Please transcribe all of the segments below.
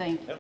Thank you.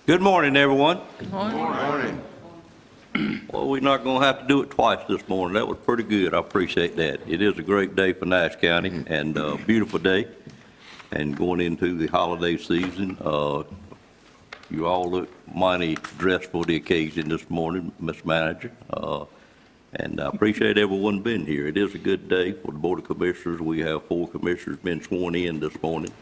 Good morning, everyone. Good morning. Well, we're not going to have to do it twice this morning. That was pretty good. I appreciate that. It is a great day for Nash County and a beautiful day. And going into the holiday season, you all look mighty dressed for the occasion this morning, Ms. Manager. And I appreciate everyone being here. It is a good day for the Board of Commissioners. We have 4 commissioners been sworn in this morning.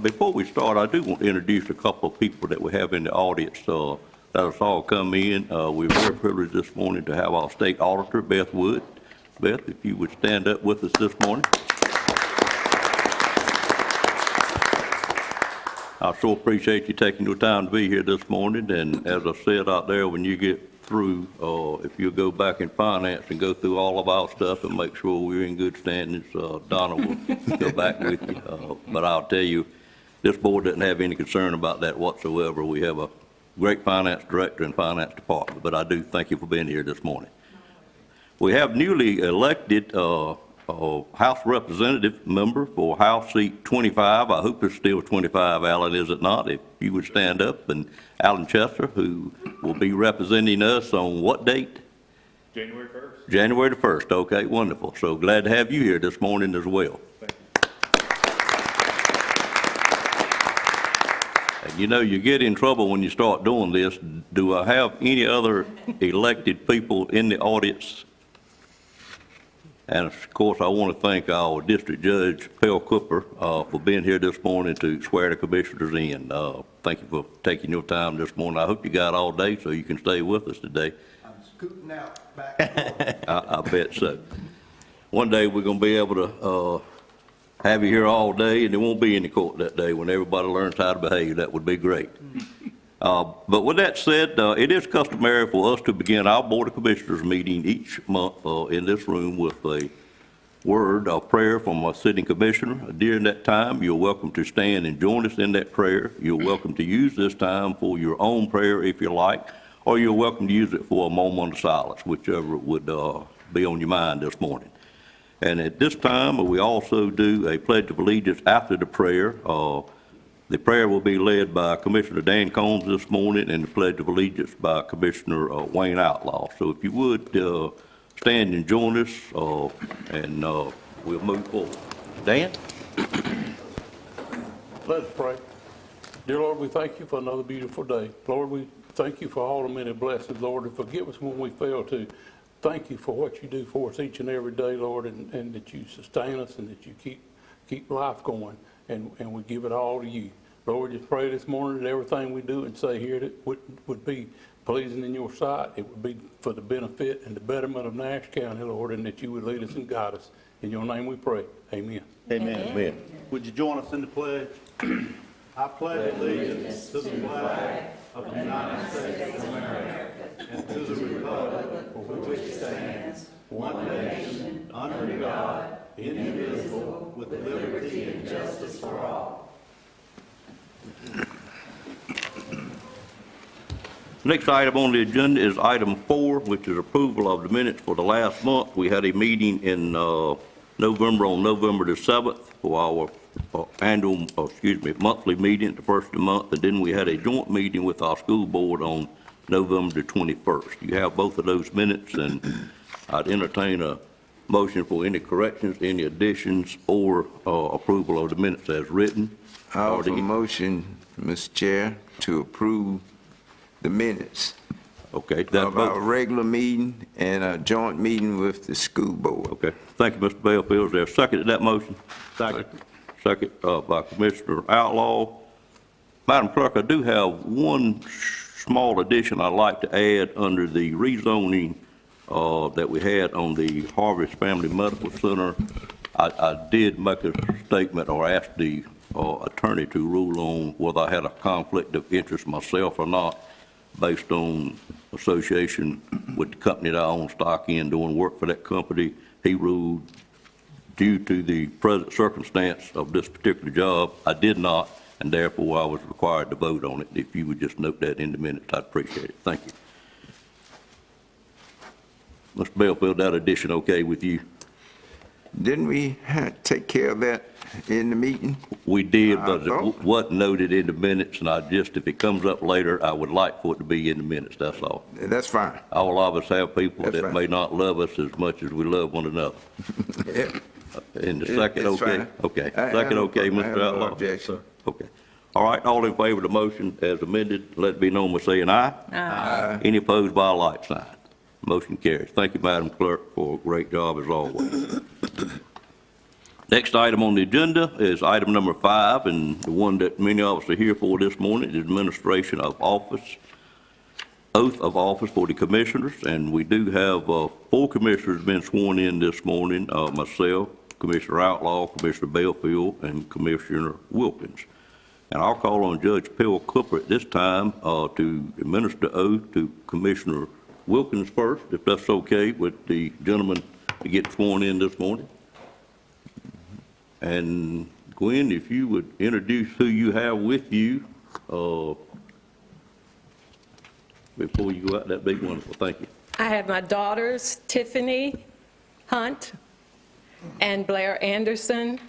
Before we start, I do want to introduce a couple of people that we have in the audience that has all come in. We're very privileged this morning to have our state auditor, Beth Wood. Beth, if you would stand up with us this morning. I so appreciate you taking your time to be here this morning. And as I said out there, when you get through, if you'll go back in finance and go through all of our stuff and make sure we're in good standings, Donna will go back with you. But I'll tell you, this board doesn't have any concern about that whatsoever. We have a great finance director and finance department, but I do thank you for being here this morning. We have newly elected House Representative member for House Seat 25. I hope it's still 25, Alan, is it not? If you would stand up, and Alan Chester, who will be representing us on what date? January 1st. January the 1st. Okay, wonderful. So glad to have you here this morning as well. Thank you. And you know, you get in trouble when you start doing this. Do I have any other elected people in the audience? And of course, I want to thank our District Judge, Pell Cooper, for being here this morning to swear the commissioners in. Thank you for taking your time this morning. I hope you got all day so you can stay with us today. I'm scooting out back and forth. I bet so. One day, we're going to be able to have you here all day, and there won't be any court that day when everybody learns how to behave. That would be great. But with that said, it is customary for us to begin our Board of Commissioners meeting each month in this room with a word of prayer from a sitting commissioner. During that time, you're welcome to stand and join us in that prayer. You're welcome to use this time for your own prayer if you like, or you're welcome to use it for a moment of silence, whichever would be on your mind this morning. And at this time, we also do a Pledge of Allegiance after the prayer. The prayer will be led by Commissioner Dan Combs this morning, and the Pledge of Allegiance by Commissioner Wayne Outlaw. So if you would stand and join us, and we'll move forward. Dan? Let us pray. Dear Lord, we thank you for another beautiful day. Lord, we thank you for all the many blessings, Lord, and forgive us when we fail to. Thank you for what you do for us each and every day, Lord, and that you sustain us and that you keep life going. And we give it all to you. Lord, just pray this morning that everything we do and say here that would be pleasing in your sight. It would be for the benefit and the betterment of Nash County, Lord, and that you would lead us and guide us. In your name we pray. Amen. Amen. Amen. Would you join us in the pledge? I pledge allegiance to the flag of the United States of America and to the republic for which it stands, one nation, under God, indivisible, with liberty and justice for all. Next item on the agenda is item 4, which is approval of the minutes for the last month. We had a meeting in November, on November the 7th, for our monthly meeting, the first of the month, and then we had a joint meeting with our school board on November the 21st. You have both of those minutes, and I'd entertain a motion for any corrections, any additions, or approval of the minutes as written. I offer a motion, Mr. Chair, to approve the minutes Okay. of our regular meeting and a joint meeting with the school board. Okay. Thank you, Mr. Bellfield. Is there a second to that motion? Second. Second by Commissioner Outlaw. Madam Clerk, I do have one small addition I'd like to add under the rezoning that we had on the Harvest Family Medical Center. I did make a statement or ask the attorney to rule on whether I had a conflict of interest myself or not, based on association with the company that I own stock in, doing work for that company. He ruled, due to the present circumstance of this particular job, I did not, and therefore I was required to vote on it. If you would just note that in the minutes, I'd appreciate it. Thank you. Mr. Bellfield, that addition okay with you? Didn't we take care of that in the meeting? We did, but I thought- it wasn't noted in the minutes, and if it comes up later, I would like for it to be in the minutes, that's all. That's fine. All of us have people That's that fine. may not love us as much as we love one another. Yeah. And the It- second, it's okay? fine. Okay, I have second, no okay, problem. I have Mr. no Outlaw? objection. Okay. All right, all in favor of the motion as amended, let it be known by saying aye. Aye. Any opposed by a like sign? Motion carries. Thank you, Madam Clerk, for a great job as always. Next item on the agenda is item number 5, and the one that many of us are here for this morning, is administration of office, oath of office for the commissioners, and we do have 4 commissioners been sworn in this morning, myself, Commissioner Outlaw, Commissioner Belfield, and Commissioner Wilkins. And I'll call on Judge Phil Cooper at this time to administer oath to Commissioner Wilkins first, if that's okay with the gentleman to get sworn in this morning. And Gwen, if you would introduce who you have with you before you go out, that'd be wonderful. Thank you. I have my daughters, Tiffany Hunt and Blair Anderson.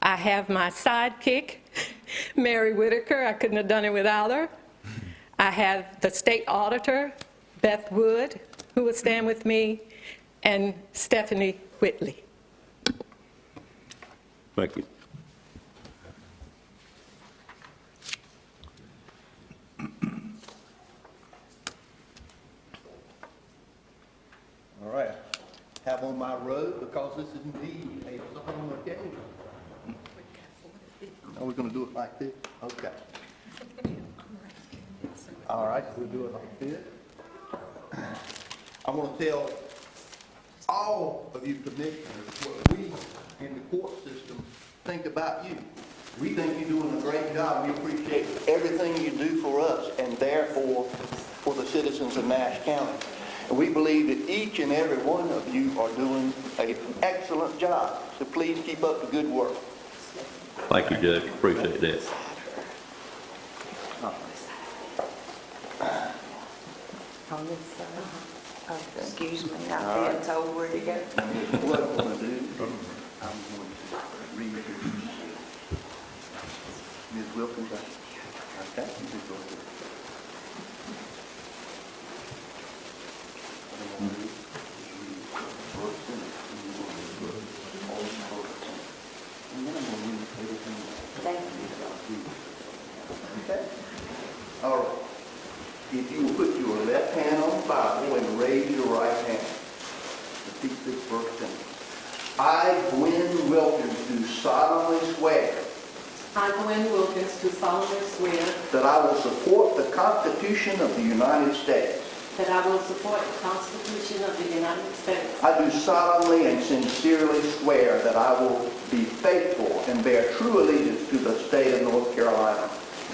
I have my sidekick, Mary Whitaker. I couldn't have done it without her. I have the state auditor, Beth Wood, who will stand with me, and Stephanie Whitley. Thank you. All right. Have on my robe because this is indeed a solemn occasion. Are we going to do it like this? Okay. All right, we'll do it like this. I want to tell all of you commissioners what we in the court system think about you. We think you're doing a great job. We appreciate everything you do for us and therefore for the citizens of Nash County. And we believe that each and every one of you are doing an excellent job. So please keep up the good work. Thank you, Judge. Appreciate that. On this side. Excuse me, I've been told where to go. What I'm going to do, I'm going to read your Ms. Wilkins. Okay, you just go ahead. What I'm going to do is read first sentence, and you're going to read all the first sentence. And then I'm going to read everything else. Thank you. Okay? All right. If you will put your left hand on the Bible and raise your right hand. Repeat this first sentence. I, Gwen Wilkins, do solemnly swear I, Gwen Wilkins, do solemnly swear that I will support the Constitution of the United States. that I will support the Constitution of the United States. I do solemnly and sincerely swear that I will be faithful and bear true allegiance to the state of North Carolina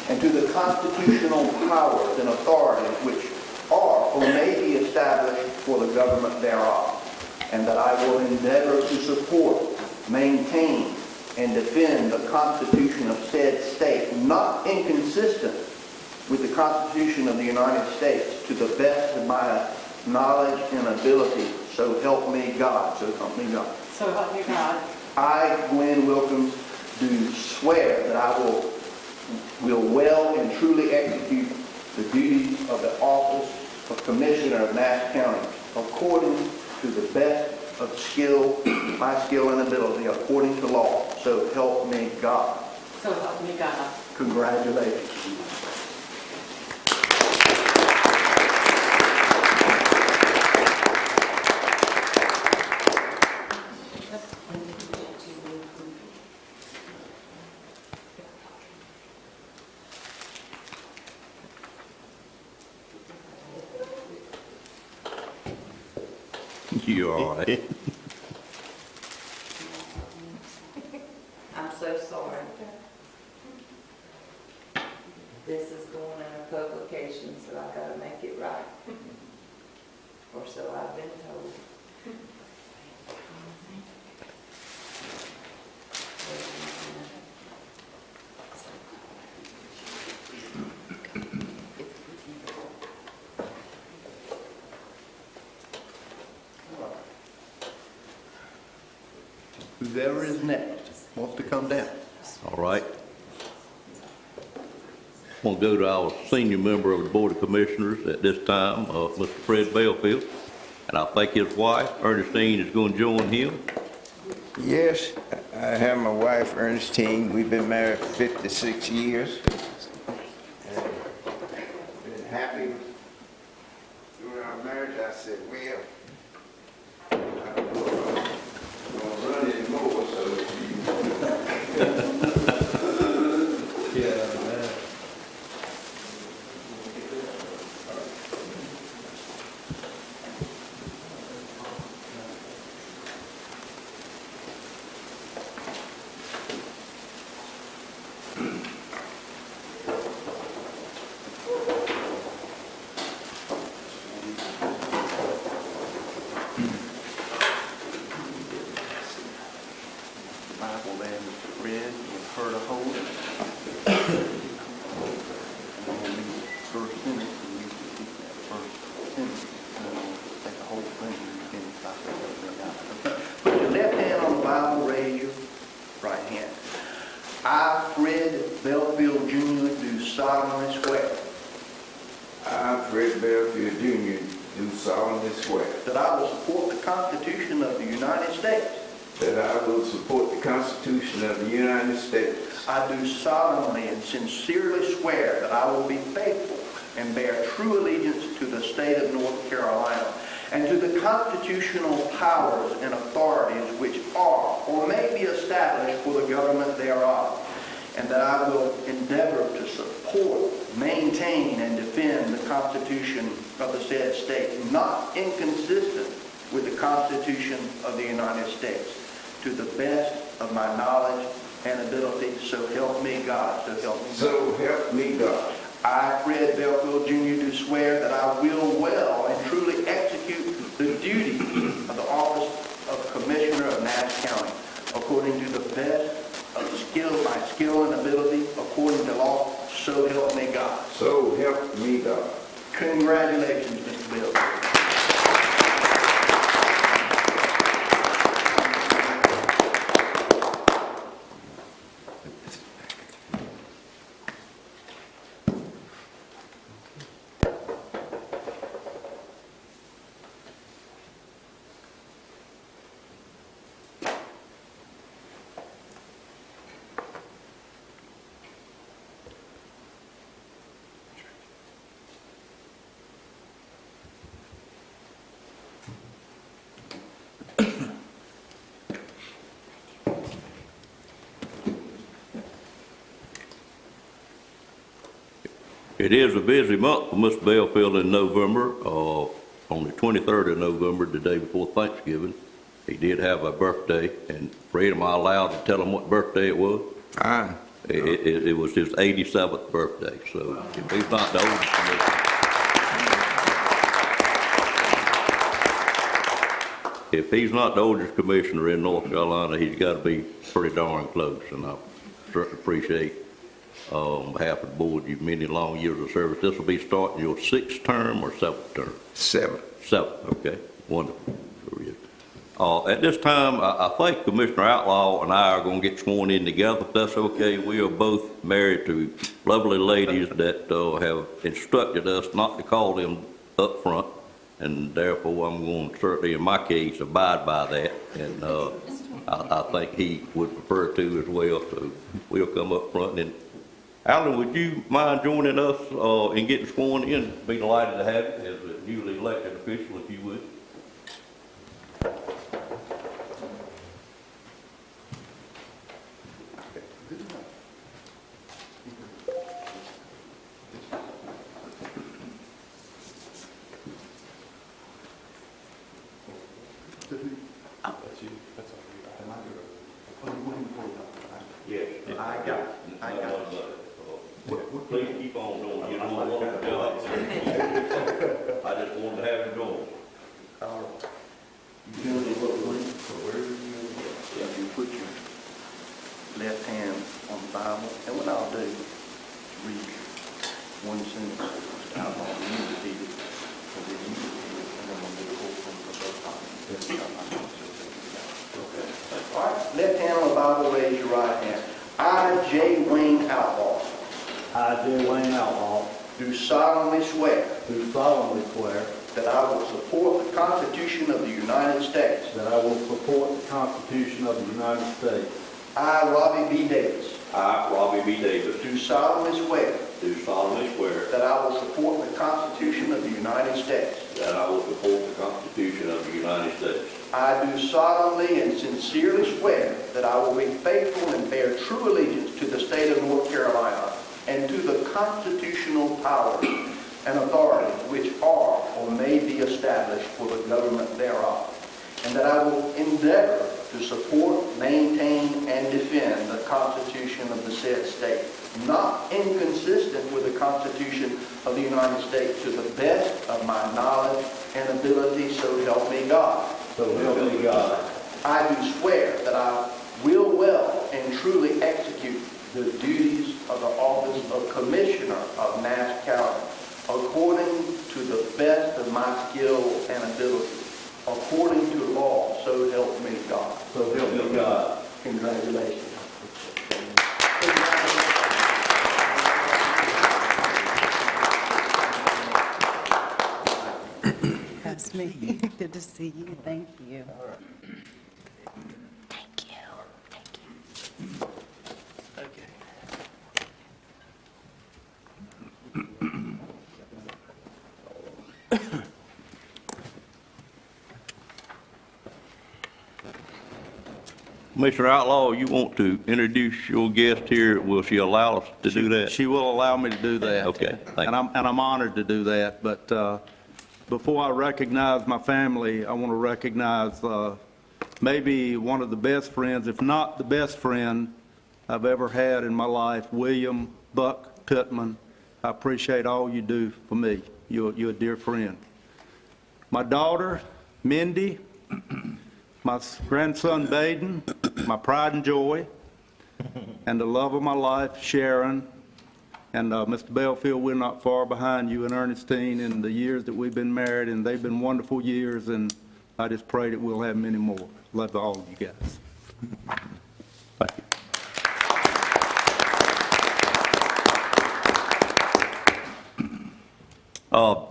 and to the constitutional powers and authorities which are or may be established for the government thereof, and that I will endeavor to support, maintain, and defend the Constitution of said state, not inconsistent with the Constitution of the United States, to the best of my knowledge and ability, so help me God. So help me God. So help me God. I, Gwen Wilkins, do swear that I will well and truly execute the duties of the office of Commissioner of Nash County according to the best of my skill and ability, according to law. So help me God. So help me God. Congratulations. You're all right. I'm so sorry. This is going in a publication, so I gotta make it right. Or so I've been told. whoever is next wants to come down. All right. I'm going to go to our senior member of the Board of Commissioners at this time, Mr. Fred Belfield. And I think his wife, Ernestine, is going to join him. Yes, I have my wife Ernestine. We've been married for 56 years. Been happy during our marriage. I said, well, I'm gonna run anymore, so Bible there, Mr. Fred, with her to hold it. And I'm going to read the first sentence, and you can keep that first sentence. And I'm going to take the whole thing and finish off everything out. Okay? Put your left hand on the Bible, raise your right hand. I, Fred Belfield Jr., do solemnly swear I, Fred Belfield Jr., do solemnly swear that I will support the Constitution of the United States. that I will support the Constitution of the United States. I do solemnly and sincerely swear that I will be faithful and bear true allegiance to the state of North Carolina and to the constitutional powers and authorities which are or may be established for the government thereof, and that I will endeavor to support, maintain, and defend the Constitution of the said state, not inconsistent with the Constitution of the United States, to the best of my knowledge and ability, so help me God, so help me God. So help me God. I, Fred Belfield Jr., do swear that I will well and truly execute the duty of the office of Commissioner of Nash County, according to the best of my skill and ability, according to law, so help me God. So help me God. Congratulations, Mr. Belfield. It is a busy month for Mr. Belfield in November. On the 23rd of November, the day before Thanksgiving, he did have a birthday. And Fred, am I allowed to tell him what birthday it was? Aye. It was his 87th birthday, so if he's not the oldest commissioner, if he's not the oldest commissioner in North Carolina, he's got to be pretty darn close, and I certainly appreciate, on behalf of the board, your many long years of service. This will be starting your 6th term or 7th term? 7. 7th, okay, wonderful. At this time, I think Commissioner Outlaw and I are going to get sworn in together, if that's okay. We are both married to lovely ladies that have instructed us not to call them up front, and therefore I'm going to certainly, in my case, abide by that, and I think he would prefer to as well, so we'll come up front. And Alan, would you mind joining us in getting sworn in? Be delighted to have you as a newly elected official, if you would. Yes. I got it. Please keep on doing, you know, what I'm doing. I just wanted to have him going. All right. You doing it what way? Yeah, you put your left hand on the Bible, and what I'll do is read one sentence out on you repeat it, and then you repeat it, and then we'll do the whole thing for both times. Okay. All right, left hand on the Bible, raise your right hand. I, J. Wayne Outlaw, I, J. Wayne Outlaw, do solemnly swear do solemnly swear that I will support the Constitution of the United States. that I will support the Constitution of the United States. I, Robbie B. Davis, I, Robbie B. Davis, do solemnly swear do solemnly swear that I will support the Constitution of the United States. that I will support the Constitution of the United States. I do solemnly and sincerely swear that I will be faithful and bear true allegiance to the state of North Carolina and to the constitutional powers and authorities which are or may be established for the government thereof, and that I will endeavor to support, maintain, and defend the Constitution of the said state, not inconsistent with the Constitution of the United States, to the best of my knowledge and ability, so help me God. So help me God. I do swear that I will well and truly execute the duties of the office of Commissioner of Nash County according to the best of my skill and ability, according to law, so help me God. So help me God. Congratulations. That's me. Good to see you. Thank you. Thank you. Thank you. Mr. Outlaw, you want to introduce your guest here? Will she allow us to do that? She will allow me to do that. Okay, thank And I'm honored to do that, but before I recognize my family, I want to recognize maybe one of the best friends, if not the best friend I've ever had in my life, William Buck Pittman. I appreciate all you do for me. You're a dear friend. My daughter, Mindy, my grandson, Baden, my pride and joy, and the love of my life, Sharon, and Mr. Belfield, we're not far behind you and Ernestine in the years that we've been married, and they've been wonderful years, and I just pray that we'll have many more. Love all of you guys. Thank you.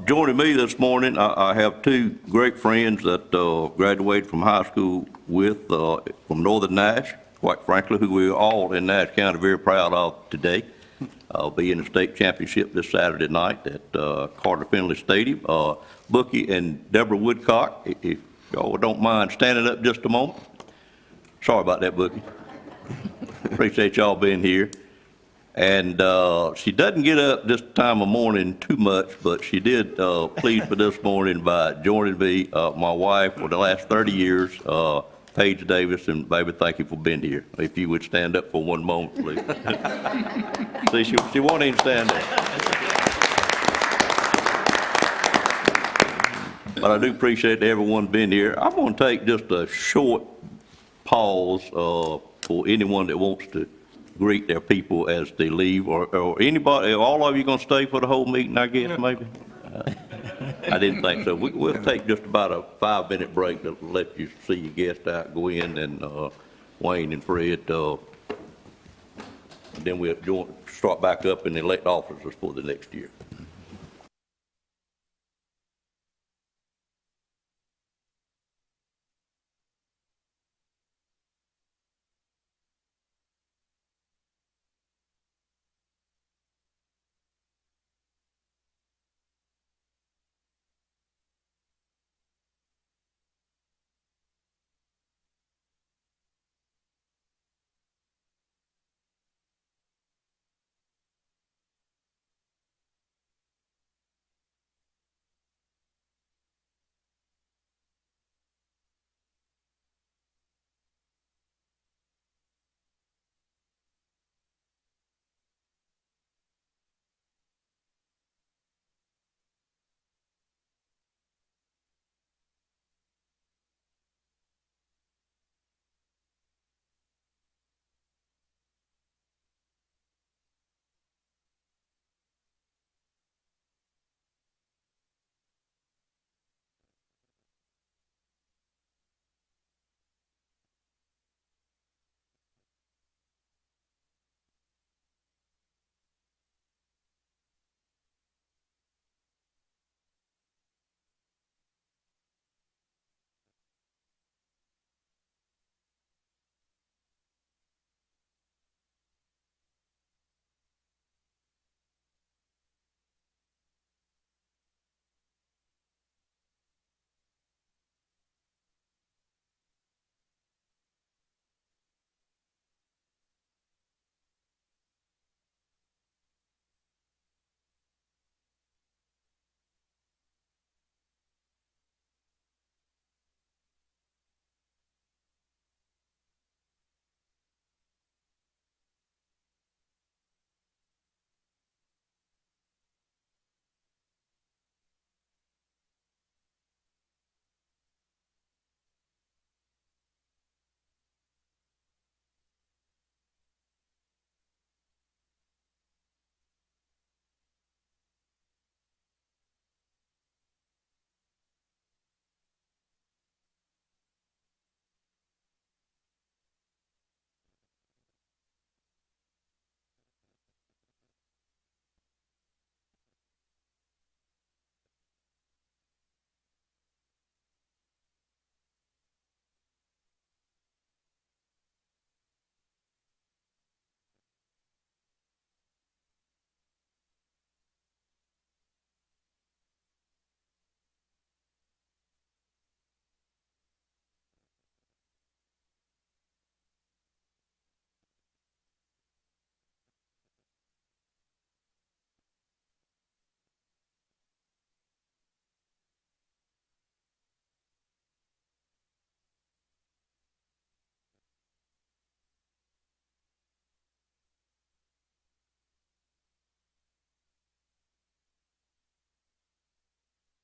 Joining me this morning, I have two great friends that graduated from high school with, from Northern Nash, quite frankly, who we're all in Nash County very proud of today. I'll be in the state championship this Saturday night at Carter Finley Stadium. Bookie and Deborah Woodcock, if y'all don't mind standing up just a moment. Sorry about that, Bookie. Appreciate y'all being here. And she doesn't get up this time of morning too much, but she did please me this morning by joining me, my wife, for the last 30 years, Paige Davis, and baby, thank you for being here. If you would stand up for one moment, please. See, she won't even stand up. But I do appreciate everyone being here. I'm going to take just a short pause for anyone that wants to greet their people as they leave, or anybody, all of you going to stay for the whole meeting, I guess, maybe? I didn't think so. We'll take just about a 5-minute break to let you see your guest out, go in, and Wayne and Fred. Then we'll start back up and elect officers for the next year.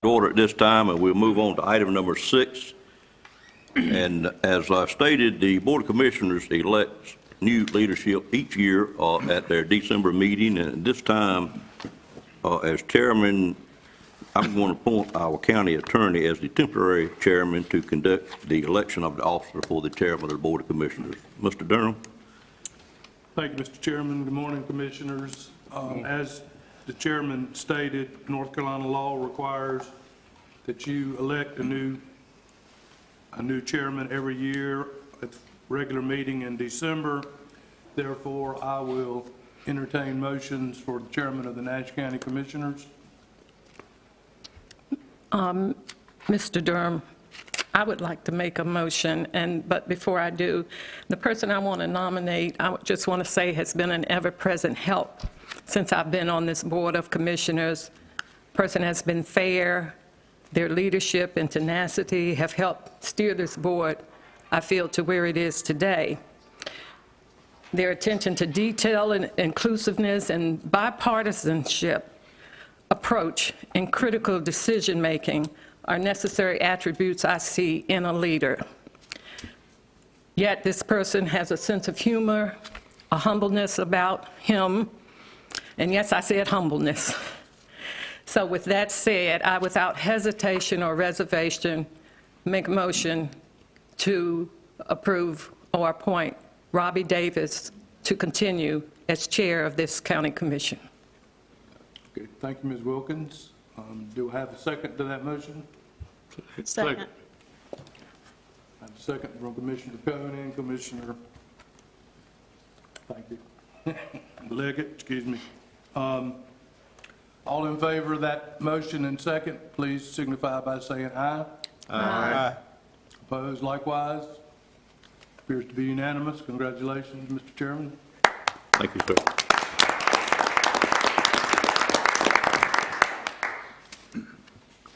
Order at this time, and we'll move on to item number 6. And as I stated, the Board of Commissioners elects new leadership each year at their December meeting, and this time, as chairman, I'm going to appoint our county attorney as the temporary chairman to conduct the election of the officer for the chairman of the Board of Commissioners. Mr. Durham? Thank you, Mr. Chairman. Good morning, Commissioners. As the chairman stated, North Carolina law requires that you elect a new chairman every year at the regular meeting in December. Therefore, I will entertain motions for the chairman of the Nash County Commissioners. Mr. Durham, I would like to make a motion, but before I do, the person I want to nominate, I just want to say has been an ever-present help since I've been on this Board of Commissioners. Person has been fair. Their leadership and tenacity have helped steer this board, I feel, to where it is today. Their attention to detail and inclusiveness and bipartisanship approach in critical decision-making are necessary attributes I see in a leader. Yet this person has a sense of humor, a humbleness about him, and yes, I said humbleness. So with that said, I, without hesitation or reservation, make a motion to approve or appoint Robbie Davis to continue as chair of this county commission. Okay, thank you, Ms. Wilkins. Do I have a second to that motion? Second. I have a second from Commissioner Cohen and Commissioner, thank you, Leggett, excuse me. All in favor of that motion and second, please signify by saying aye. Aye. Opposed likewise? Appears to be unanimous. Congratulations, Mr. Chairman. Thank you, sir.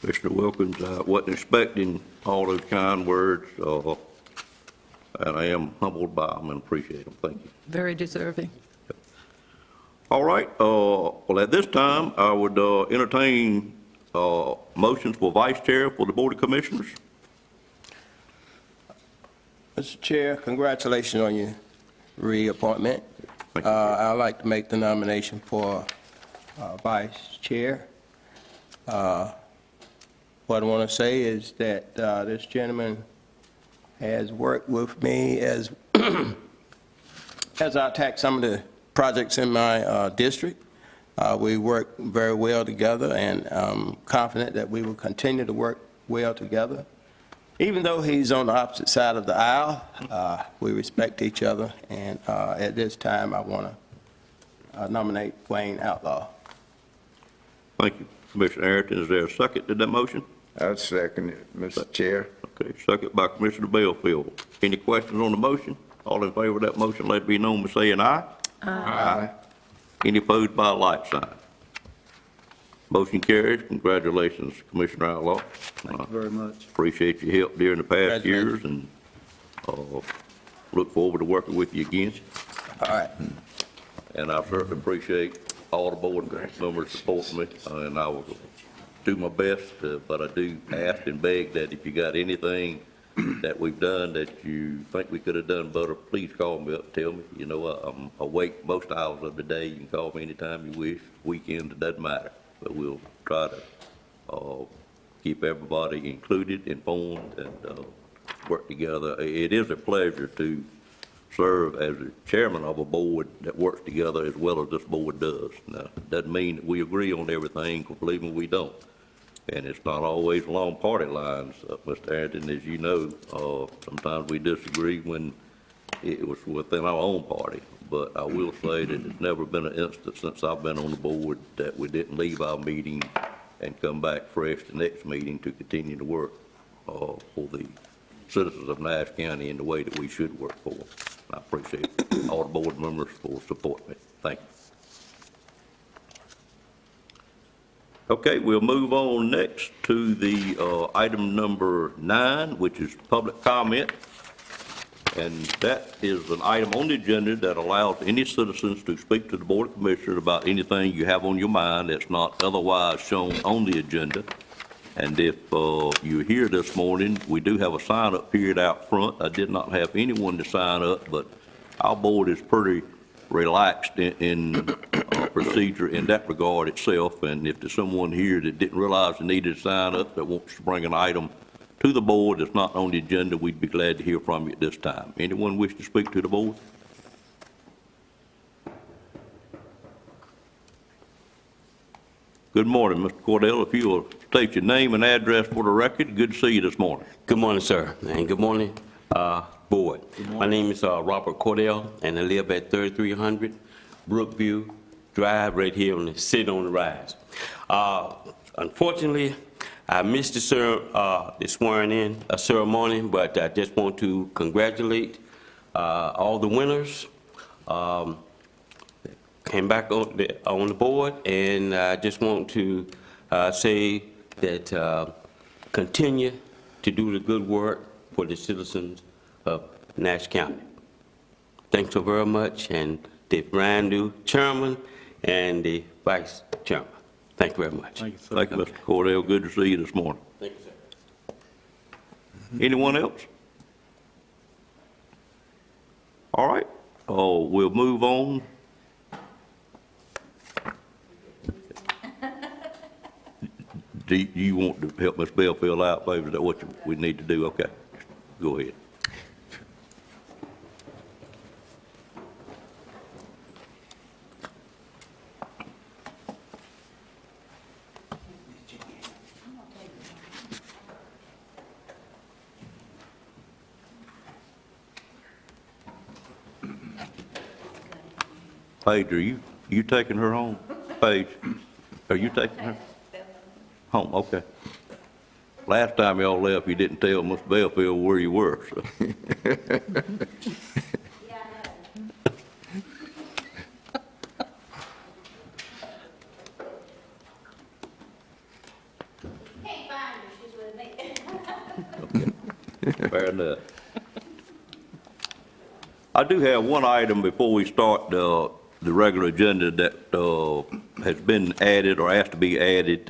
Commissioner Wilkins, I wasn't expecting all those kind words, and I am humbled by them and appreciate them. Thank you. Very deserving. All right, well, at this time, I would entertain motions for vice chair for the Board of Commissioners. Mr. Chair, congratulations on your reappointment. Thank you. I'd like to make the nomination for vice chair. What I want to say is that this gentleman has worked with me as I attack some of the projects in my district. We work very well together, and I'm confident that we will continue to work well together. Even though he's on the opposite side of the aisle, we respect each other, and at this time, I want to nominate Wayne Outlaw. Thank you. Commissioner Arrington, is there a second to that motion? I second it, Mr. Chair. Okay, second by Commissioner Belfield. Any questions on the motion? All in favor of that motion, let it be known by saying aye. Aye. Any opposed by a like sign? Motion carries. Congratulations, Commissioner Outlaw. Thank you very much. Appreciate your help during the past years, Congratulations. and look forward to working with you again. All right. And I certainly appreciate all the board members supporting me, and I will do my best, but I do ask and beg that if you got anything that we've done that you think we could have done better, please call me up, tell me. You know, I'm awake most hours of the day. You can call me anytime you wish. Weekends, it doesn't matter. But we'll try to keep everybody included, informed, and work together. It is a pleasure to serve as a chairman of a board that works together as well as this board does. Now, doesn't mean that we agree on everything, because believe me, we don't. And it's not always along party lines, Mr. Arrington, as you know. Sometimes we disagree when it was within our own party. But I will say that it's never been an instance since I've been on the board that we didn't leave our meeting and come back fresh the next meeting to continue to work for the citizens of Nash County in the way that we should work for them. I appreciate all the board members for supporting me. Thank you. Okay, we'll move on next to the item number 9, which is public comment. And that is an item on the agenda that allows any citizens to speak to the Board of Commissioners about anything you have on your mind that's not otherwise shown on the agenda. And if you're here this morning, we do have a sign-up period out front. I did not have anyone to sign up, but our board is pretty relaxed in procedure in that regard itself. And if there's someone here that didn't realize they needed to sign up, that wants to bring an item to the board that's not on the agenda, we'd be glad to hear from you at this time. Anyone wish to speak to the board? Good morning, Mr. Cordell. If you will state your name and address for the record, good to see you this morning. Good morning, sir, and good morning, board. My name is Robert Cordell, and I live at 3300 Brookview Drive, right here on the City on the Rise. Unfortunately, I missed the swearing-in ceremony, but I just want to congratulate all the winners. Came back on the board, and I just want to say that continue to do the good work for the citizens of Nash County. Thanks so very much, and the brand new chairman and the vice chairman. Thank you very much. Thank you, Mr. Cordell. Good to see you this morning. Thank you, sir. Anyone else? All right, we'll move on. Do you want to help Ms. Bell fill out, baby? Is that what we need to do? Okay, go ahead. Paige, are you taking her home? Paige, are you taking her home? Okay. Last time y'all left, you didn't tell Miss Belfield where you were, so. Can't find her, she's with me. Fair enough. I do have one item before we start the regular agenda that has been added or asked to be added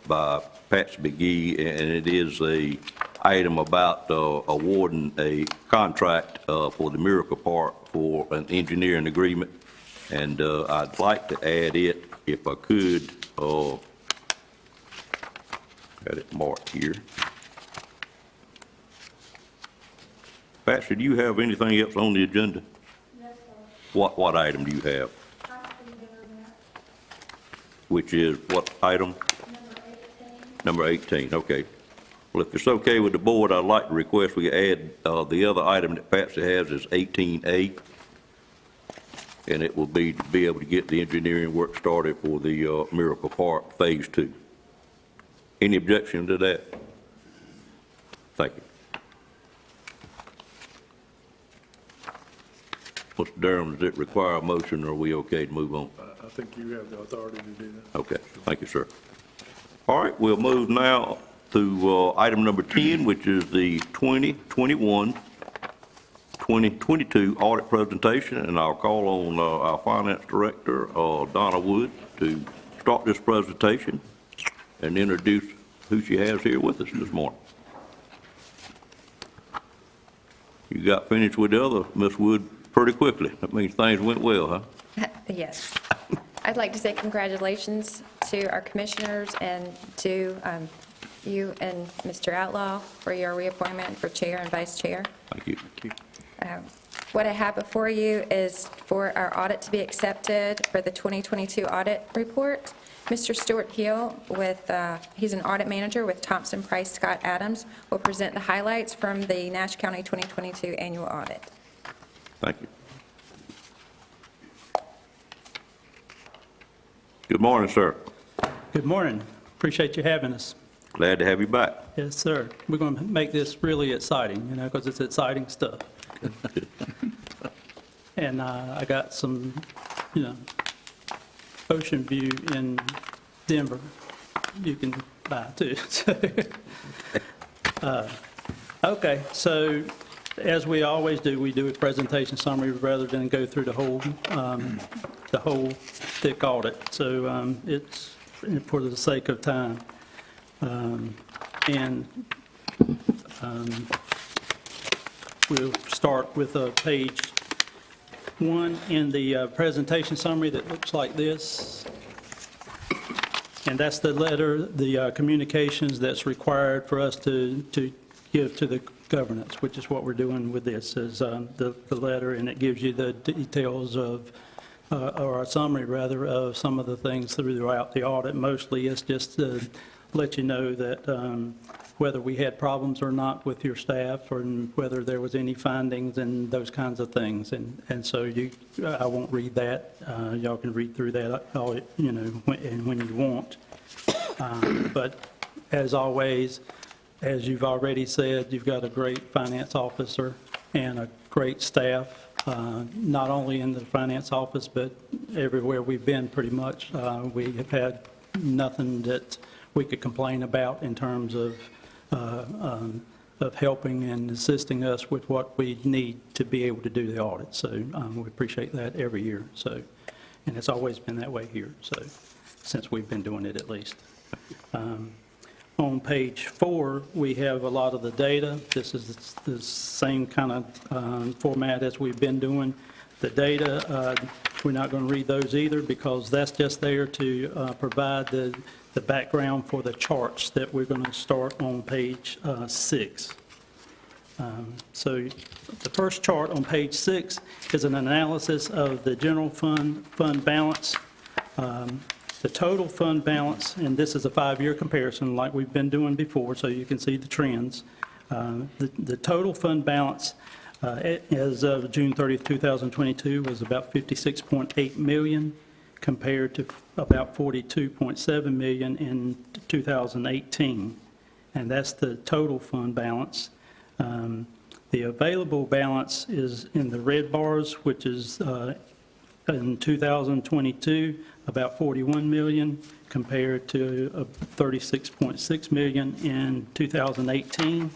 by Patsy McGee, and it is a item about awarding a contract for the Miracle Park for an engineering agreement. And I'd like to add it, if I could, got it marked here. Patsy, do you have anything else on the agenda? Yes, sir. What item do you have? Which is what item? Number 18, okay. Well, if it's okay with the board, I'd like to request we add the other item that Patsy has is 18A. And it will be to be able to get the engineering work started for the Miracle Park Phase 2. Any objection to that? Thank you. Mr. Durham, does it require a motion, or are we okay to move on? I think you have the authority to do that. Okay, thank you, sir. All right, we'll move now to item number 10, which is the 2021-2022 audit presentation, and I'll call on our finance director, Donna Wood, to start this presentation and introduce who she has here with us this morning. You got finished with the other, Ms. Wood, pretty quickly. That means things went well, huh? Yes. I'd like to say congratulations to our commissioners and to you and Mr. Outlaw for your reappointment for chair and vice chair. Thank you. Thank you. What I have before you is for our audit to be accepted for the 2022 audit report. Mr. Stuart Hill, he's an audit manager with Thompson Price Scott Adams, will present the highlights from the Nash County 2022 annual audit. Thank you. Good morning, sir. Good morning. Appreciate you having us. Glad to have you back. Yes, sir. We're going to make this really exciting, because it's exciting stuff. And I got some, ocean view in Denver you can buy too. Okay, so as we always do, we do a presentation summary rather than go through the whole thick audit. So it's for the sake of time. And we'll start with page 1 in the presentation summary that looks like this. And that's the letter, the communications that's required for us to give to the governance, which is what we're doing with this, is the letter, and it gives you the details of, or a summary, rather, of some of the things throughout the audit. Mostly it's just to let you know that whether we had problems or not with your staff, or whether there was any findings and those kinds of things. And so I won't read that. Y'all can read through that, when you want. But as always, as you've already said, you've got a great finance officer and a great staff, not only in the finance office, but everywhere we've been pretty much. We have had nothing that we could complain about in terms of helping and assisting us with what we need to be able to do the audit. So we appreciate that every year. So, and it's always been that way here, so since we've been doing it at least. On page 4, we have a lot of the data. This is the same kind of format as we've been doing. The data, we're not going to read those either, because that's just there to provide the background for the charts that we're going to start on page 6. So the first chart on page 6 is an analysis of the general fund balance. The total fund balance, and this is a 5-year comparison like we've been doing before, so you can see the trends. The total fund balance as of June 30th, 2022 was about $56.8 million, compared to about $42.7 million in 2018. And that's the total fund balance. The available balance is in the red bars, which is in 2022, about $41 million, compared to $36.6 million in 2018.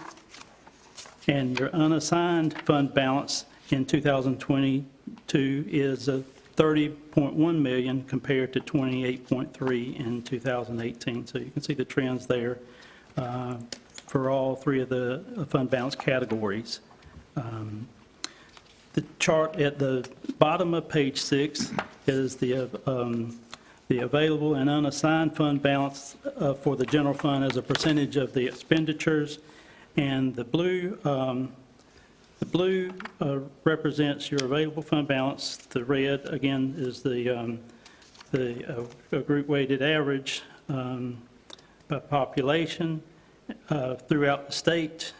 And your unassigned fund balance in 2022 is $30.1 million, compared to $28.3 in 2018. So you can see the trends there for all 3 of the fund balance categories. The chart at the bottom of page 6 is the available and unassigned fund balance for the general fund as a percentage of the expenditures. And the blue represents your available fund balance. The red, again, is the group weighted average by population throughout the state.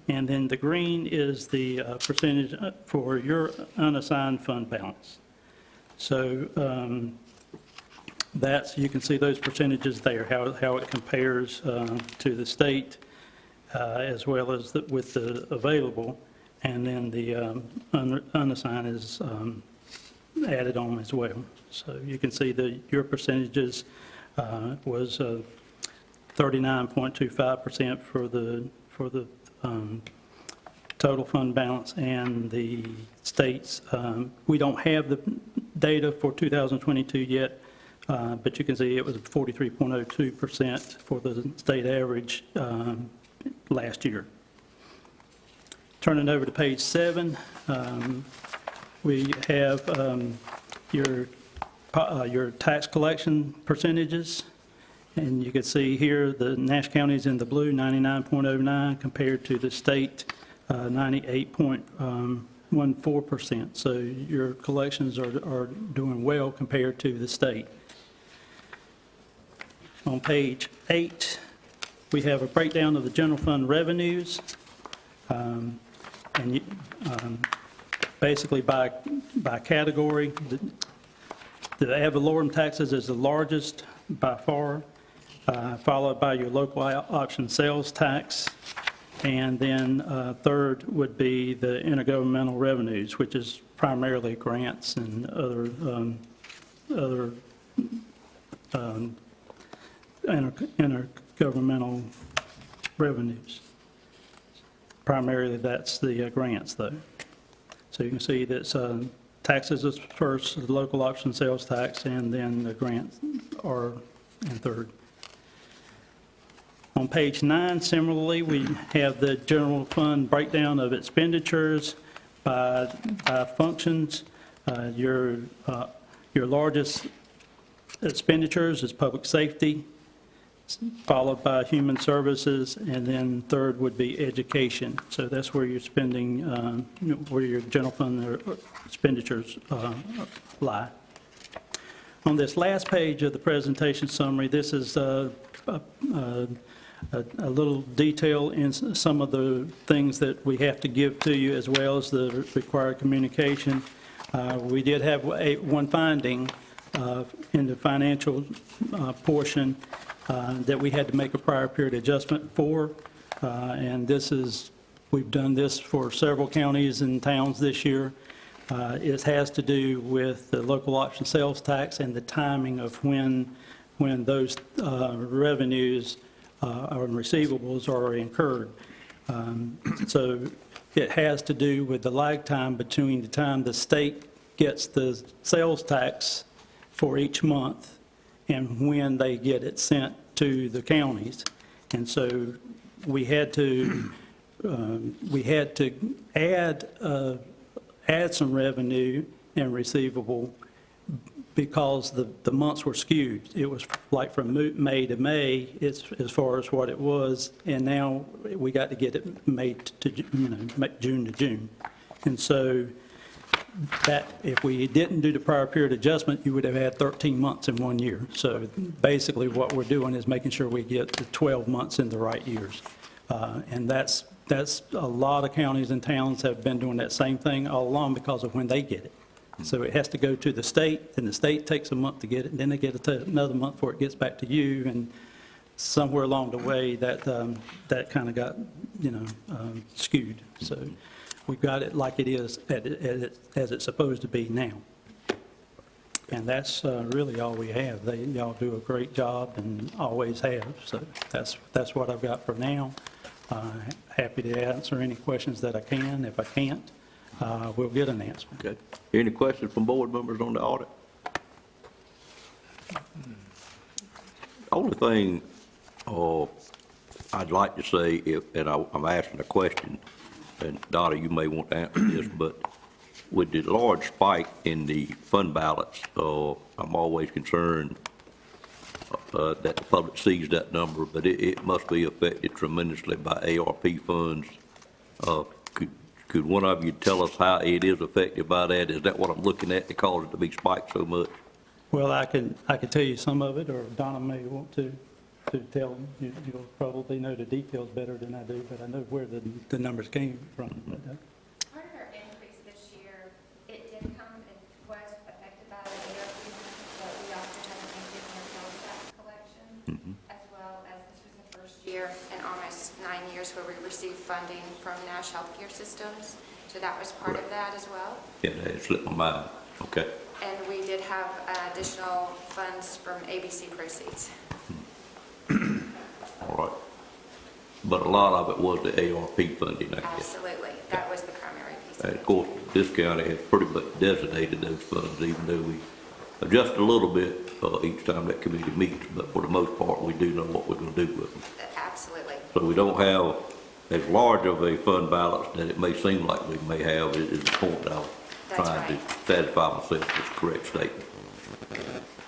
And then the green is the percentage for your unassigned fund balance. So that's, you can see those percentages there, how it compares to the state, as well as with the available. And then the unassigned is added on as well. So you can see that your percentages was 39.25% for the total fund balance, and the states, we don't have the data for 2022 yet, but you can see it was 43.02% for the state average last year. Turning over to page 7, we have your tax collection percentages. And you can see here the Nash County is in the blue, 99.09, compared to the state, 98.14%. So your collections are doing well compared to the state. On page 8, we have a breakdown of the general fund revenues. Basically by category, the ad valorem taxes is the largest by far, followed by your local option sales tax, and then third would be the intergovernmental revenues, which is primarily grants and other intergovernmental revenues. Primarily that's the grants, though. So you can see that taxes is first, the local option sales tax, and then the grants are in third. On page 9, similarly, we have the general fund breakdown of expenditures by functions. Your largest expenditures is public safety, followed by human services, and then third would be education. So that's where you're spending, where your general fund expenditures lie. On this last page of the presentation summary, this is a little detail in some of the things that we have to give to you, as well as the required communication. We did have one finding in the financial portion that we had to make a prior period adjustment for, and this is, we've done this for several counties and towns this year. It has to do with the local option sales tax and the timing of when those revenues or receivables are incurred. So it has to do with the lag time between the time the state gets the sales tax for each month and when they get it sent to the counties. And so we had to add some revenue and receivable because the months were skewed. It was like from May to May, it's as far as what it was, and now we got to get it made to, June to June. And so that, if we didn't do the prior period adjustment, you would have had 13 months in 1 year. So basically what we're doing is making sure we get the 12 months in the right years. And that's a lot of counties and towns have been doing that same thing all along because of when they get it. So it has to go to the state, and the state takes a month to get it, and then they get it another month before it gets back to you, and somewhere along the way that kind of got, skewed. So we've got it like it is as it's supposed to be now. And that's really all we have. Y'all do a great job and always have. So that's what I've got for now. Happy to answer any questions that I can. If I can't, we'll get an answer. Okay. Any questions from board members on the audit? Only thing I'd like to say, I'm asking a question, and Donna, you may want to answer this, but with the large spike in the fund balance, I'm always concerned that the public sees that number, but it must be affected tremendously by ARP funds. Could one of you tell us how it is affected by that? Is that what I'm looking at that caused it to be spiked so much? Well, I can tell you some of it, or Donna may want to tell them. You'll probably know the details better than I do, but I know where the numbers came from. Part of our increase this year, it did come, it was affected by the ARP, but we also had an increase in our sales tax collection, as well as this was the first year in almost 9 years where we received funding from Nash Healthcare Systems. So that was part of that as well. Yeah, that slipped my mind. Okay. And we did have additional funds from ABC proceeds. All right. But a lot of it was the ARP funding, I guess. Absolutely. That was the primary piece. And of course, this county has pretty much designated those funds, even though we adjust a little bit each time that committee meets, but for the most part, we do know what we're going to do with them. Absolutely. So we don't have as large of a fund balance that it may seem like we may have, is the point I was trying to satisfy myself with the correct statement.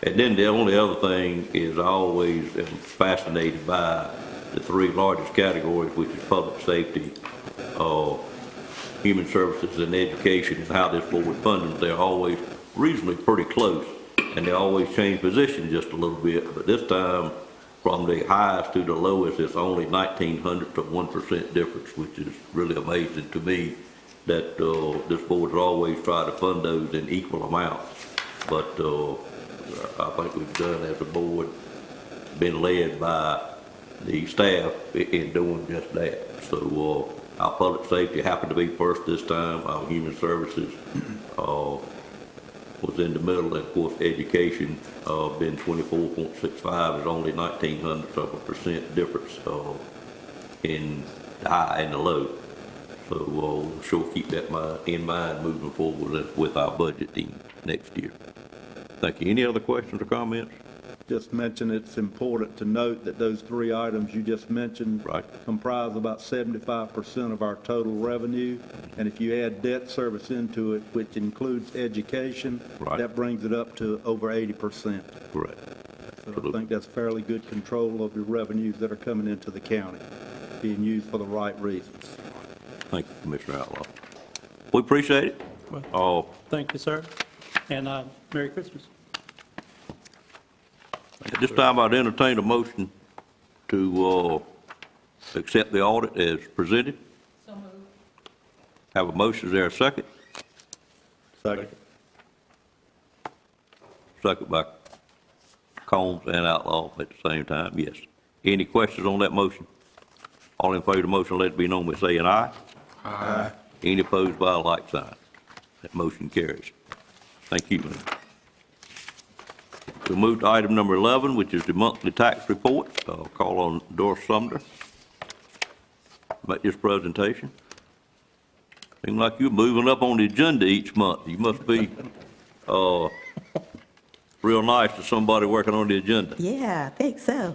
And then the only other thing is I always am fascinated by the three largest categories, which is public safety, human services, and education, and how this board funds them. They're always reasonably pretty close, and they always change positions just a little bit. But this time, from the highest to the lowest, it's only 1/1900 to 1% difference, which is really amazing to me that this board has always tried to fund those in equal amounts. But I think we've done as a board, been led by the staff in doing just that. So our public safety happened to be first this time. Our human services was in the middle, and of course education been 24.65 is only 1/1900% difference in the high and the low. So we'll sure keep that in mind moving forward with our budgeting next year. Thank you. Any other questions or comments? just mention it's important to note that those three items you just mentioned comprise about 75% of our total revenue. And if you add debt service into it, which includes education, that brings it up to over 80%. Correct. So I think that's fairly good control of the revenues that are coming into the county, being used for the right reasons. Thank you, Commissioner Outlaw. We appreciate it. Thank you, sir, and Merry Christmas. At this time, I'd entertain a motion to accept the audit as presented. So moved. Have a motion, is there a second? Second. Second by Combs and Outlaw at the same time, yes. Any questions on that motion? All in favor of the motion, let it be known by saying aye. Aye. Any opposed by a like sign. That motion carries. Thank you, ma'am. We'll move to item number 11, which is the monthly tax report. I'll call on Doris Sumner to make this presentation. Seems like you're moving up on the agenda each month. You must be real nice to somebody working on the agenda. Yeah, I think so.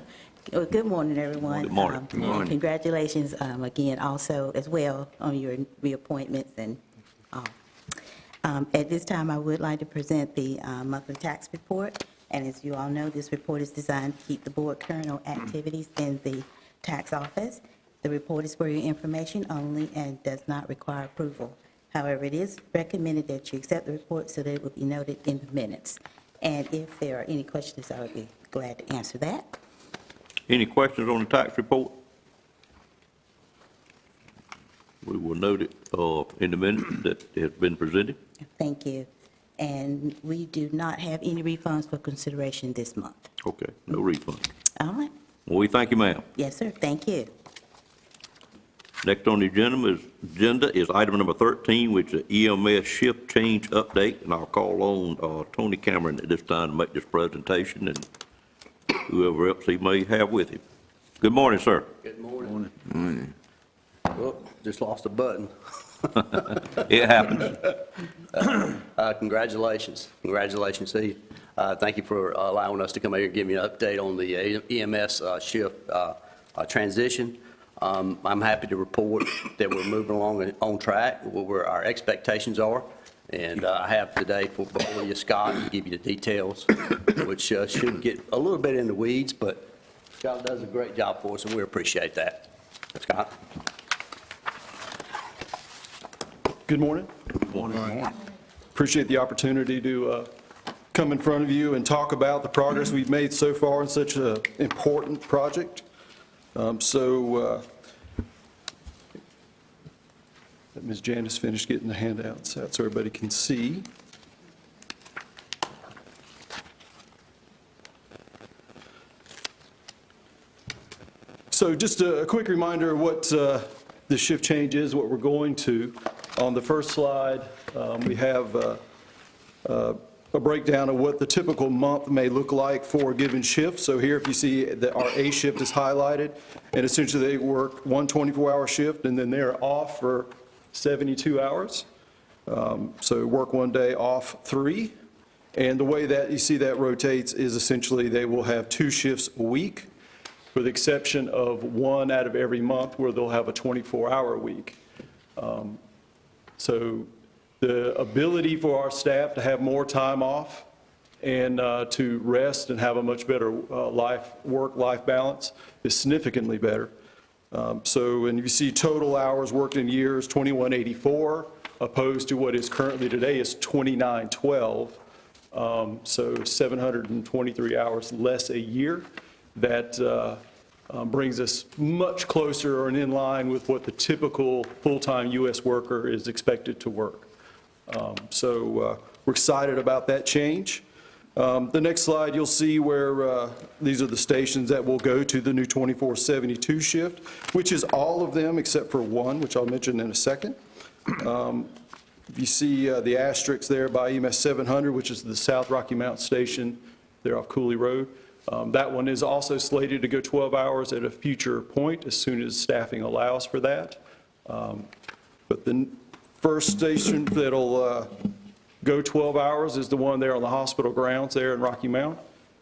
Well, good morning, everyone. Good morning. Good morning. Congratulations again also as well on your reappointments and all. At this time, I would like to present the monthly tax report. And as you all know, this report is designed to keep the board current on activities in the tax office. The report is for your information only and does not require approval. However, it is recommended that you accept the report so that it will be noted in the minutes. And if there are any questions, I would be glad to answer that. Any questions on the tax report? We will note it in the minutes that it has been presented. Thank you. And we do not have any refunds for consideration this month. Okay, no refund. All right. Well, we thank you, ma'am. Yes, sir. Thank you. Next on the agenda is item number 13, which is EMS shift change update, and I'll call on Tony Cameron at this time to make this presentation, and whoever else he may have with him. Good morning, sir. Good morning. Oh, just lost a button. It happens. Congratulations. Congratulations to you. Thank you for allowing us to come here and give you an update on the EMS shift transition. I'm happy to report that we're moving along on track where our expectations are. And I have today before you Scott to give you the details, which should get a little bit in the weeds, but Scott does a great job for us, and we appreciate that. Scott? Good morning. Good morning. Appreciate the opportunity to come in front of you and talk about the progress we've made so far in such an important project. Let Ms. Janice finish getting the handouts out so everybody can see. So just a quick reminder of what the shift change is, what we're going to. On the first slide, we have a breakdown of what the typical month may look like for a given shift. So here, if you see that our A shift is highlighted, and essentially they work one 24-hour shift, and then they're off for 72 hours. So work one day, off 3. And the way that you see that rotates is essentially they will have 2 shifts a week, with the exception of 1 out of every month where they'll have a 24-hour week. So the ability for our staff to have more time off and to rest and have a much better work-life balance is significantly better. And you see total hours worked in years, 2184, opposed to what is currently today is 2912. So 723 hours less a year. That brings us much closer and in line with what the typical full-time U.S. worker is expected to work. We're excited about that change. The next slide, you'll see where these are the stations that will go to the new 24/72 shift, which is all of them except for one, which I'll mention in a second. You see the asterisks there by EMS 700, which is the South Rocky Mountain Station there off Cooley Road. That one is also slated to go 12 hours at a future point as soon as staffing allows for that. But the first station that'll go 12 hours is the one there on the hospital grounds there in Rocky Mount.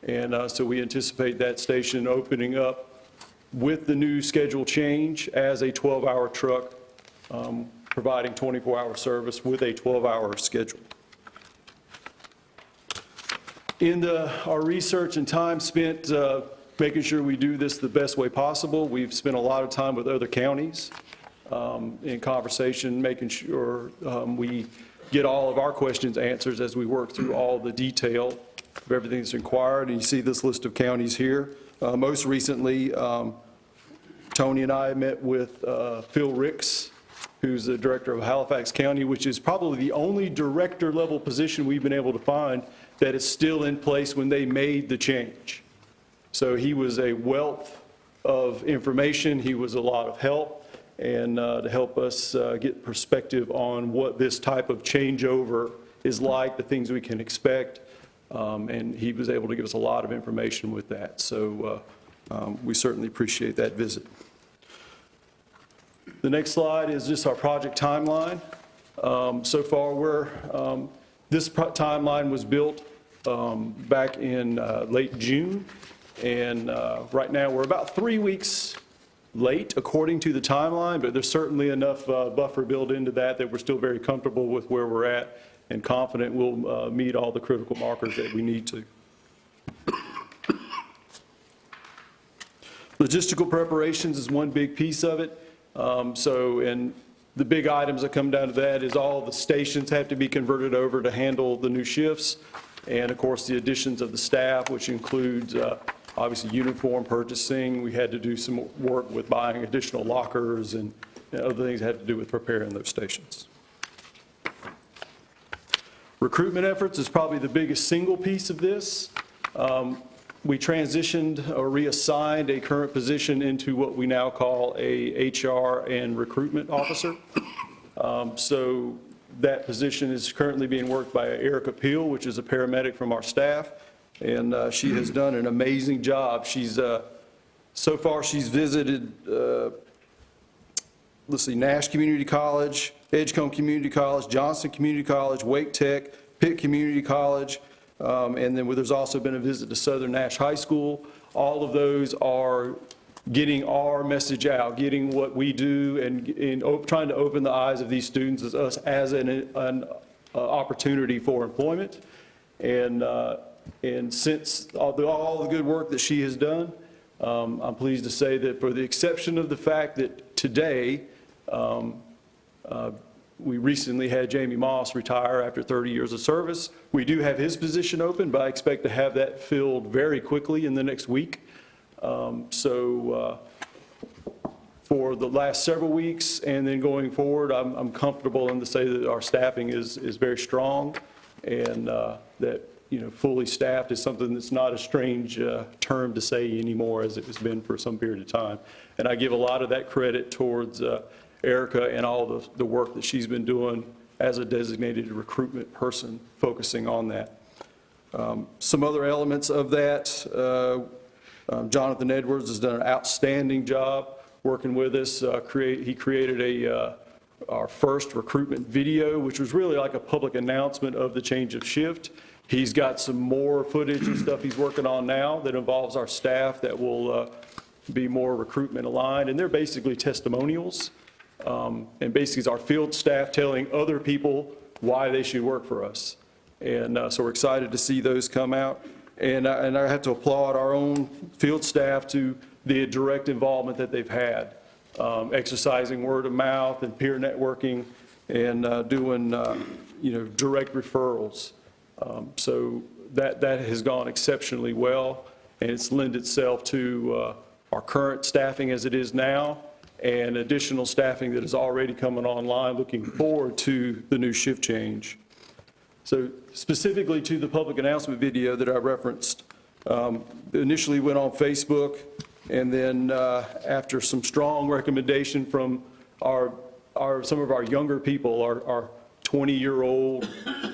And so we anticipate that station opening up with the new schedule change as a 12-hour truck, providing 24-hour service with a 12-hour schedule. In our research and time spent making sure we do this the best way possible, we've spent a lot of time with other counties in conversation, making sure we get all of our questions answered as we work through all the detail of everything that's required. And you see this list of counties here. Most recently, Tony and I met with Phil Ricks, who's the director of Halifax County, which is probably the only director-level position we've been able to find that is still in place when they made the change. So he was a wealth of information. He was a lot of help, and to help us get perspective on what this type of changeover is like, the things we can expect, and he was able to give us a lot of information with that. So we certainly appreciate that visit. The next slide is just our project timeline. So far, this timeline was built back in late June, and right now we're about 3 weeks late according to the timeline, but there's certainly enough buffer built into that we're still very comfortable with where we're at and confident we'll meet all the critical markers that we need to. Logistical preparations is one big piece of it. And the big items that come down to that is all the stations have to be converted over to handle the new shifts. And of course, the additions of the staff, which includes obviously uniform purchasing. We had to do some work with buying additional lockers and other things that had to do with preparing those stations. Recruitment efforts is probably the biggest single piece of this. We transitioned or reassigned a current position into what we now call a HR and recruitment officer. So that position is currently being worked by Erica Peel, which is a paramedic from our staff, and she has done an amazing job. She's so far she's visited, let's see, Nash Community College, Edgecombe Community College, Johnson Community College, Wake Tech, Pitt Community College. And then there's also been a visit to Southern Nash High School. All of those are getting our message out, getting what we do, and trying to open the eyes of these students as us as an opportunity for employment. And since all the good work that she has done, I'm pleased to say that for the exception of the fact that today, we recently had Jamie Moss retire after 30 years of service. We do have his position open, but I expect to have that filled very quickly in the next week. For the last several weeks and then going forward, I'm comfortable in to say that our staffing is very strong, and that fully staffed is something that's not a strange term to say anymore, as it has been for some period of time. And I give a lot of that credit towards Erica and all the work that she's been doing as a designated recruitment person, focusing on that. Some other elements of that, Jonathan Edwards has done an outstanding job working with us. He created our first recruitment video, which was really like a public announcement of the change of shift. He's got some more footage and stuff he's working on now that involves our staff that will be more recruitment aligned, and they're basically testimonials. And basically it's our field staff telling other people why they should work for us. And so we're excited to see those come out. And I have to applaud our own field staff to the direct involvement that they've had, exercising word of mouth and peer networking, and doing direct referrals. So that has gone exceptionally well, and it's lent itself to our current staffing as it is now, and additional staffing that is already coming online, looking forward to the new shift change. So specifically to the public announcement video that I referenced, initially went on Facebook, and then after some strong recommendation from some of our younger people, our 20-year-old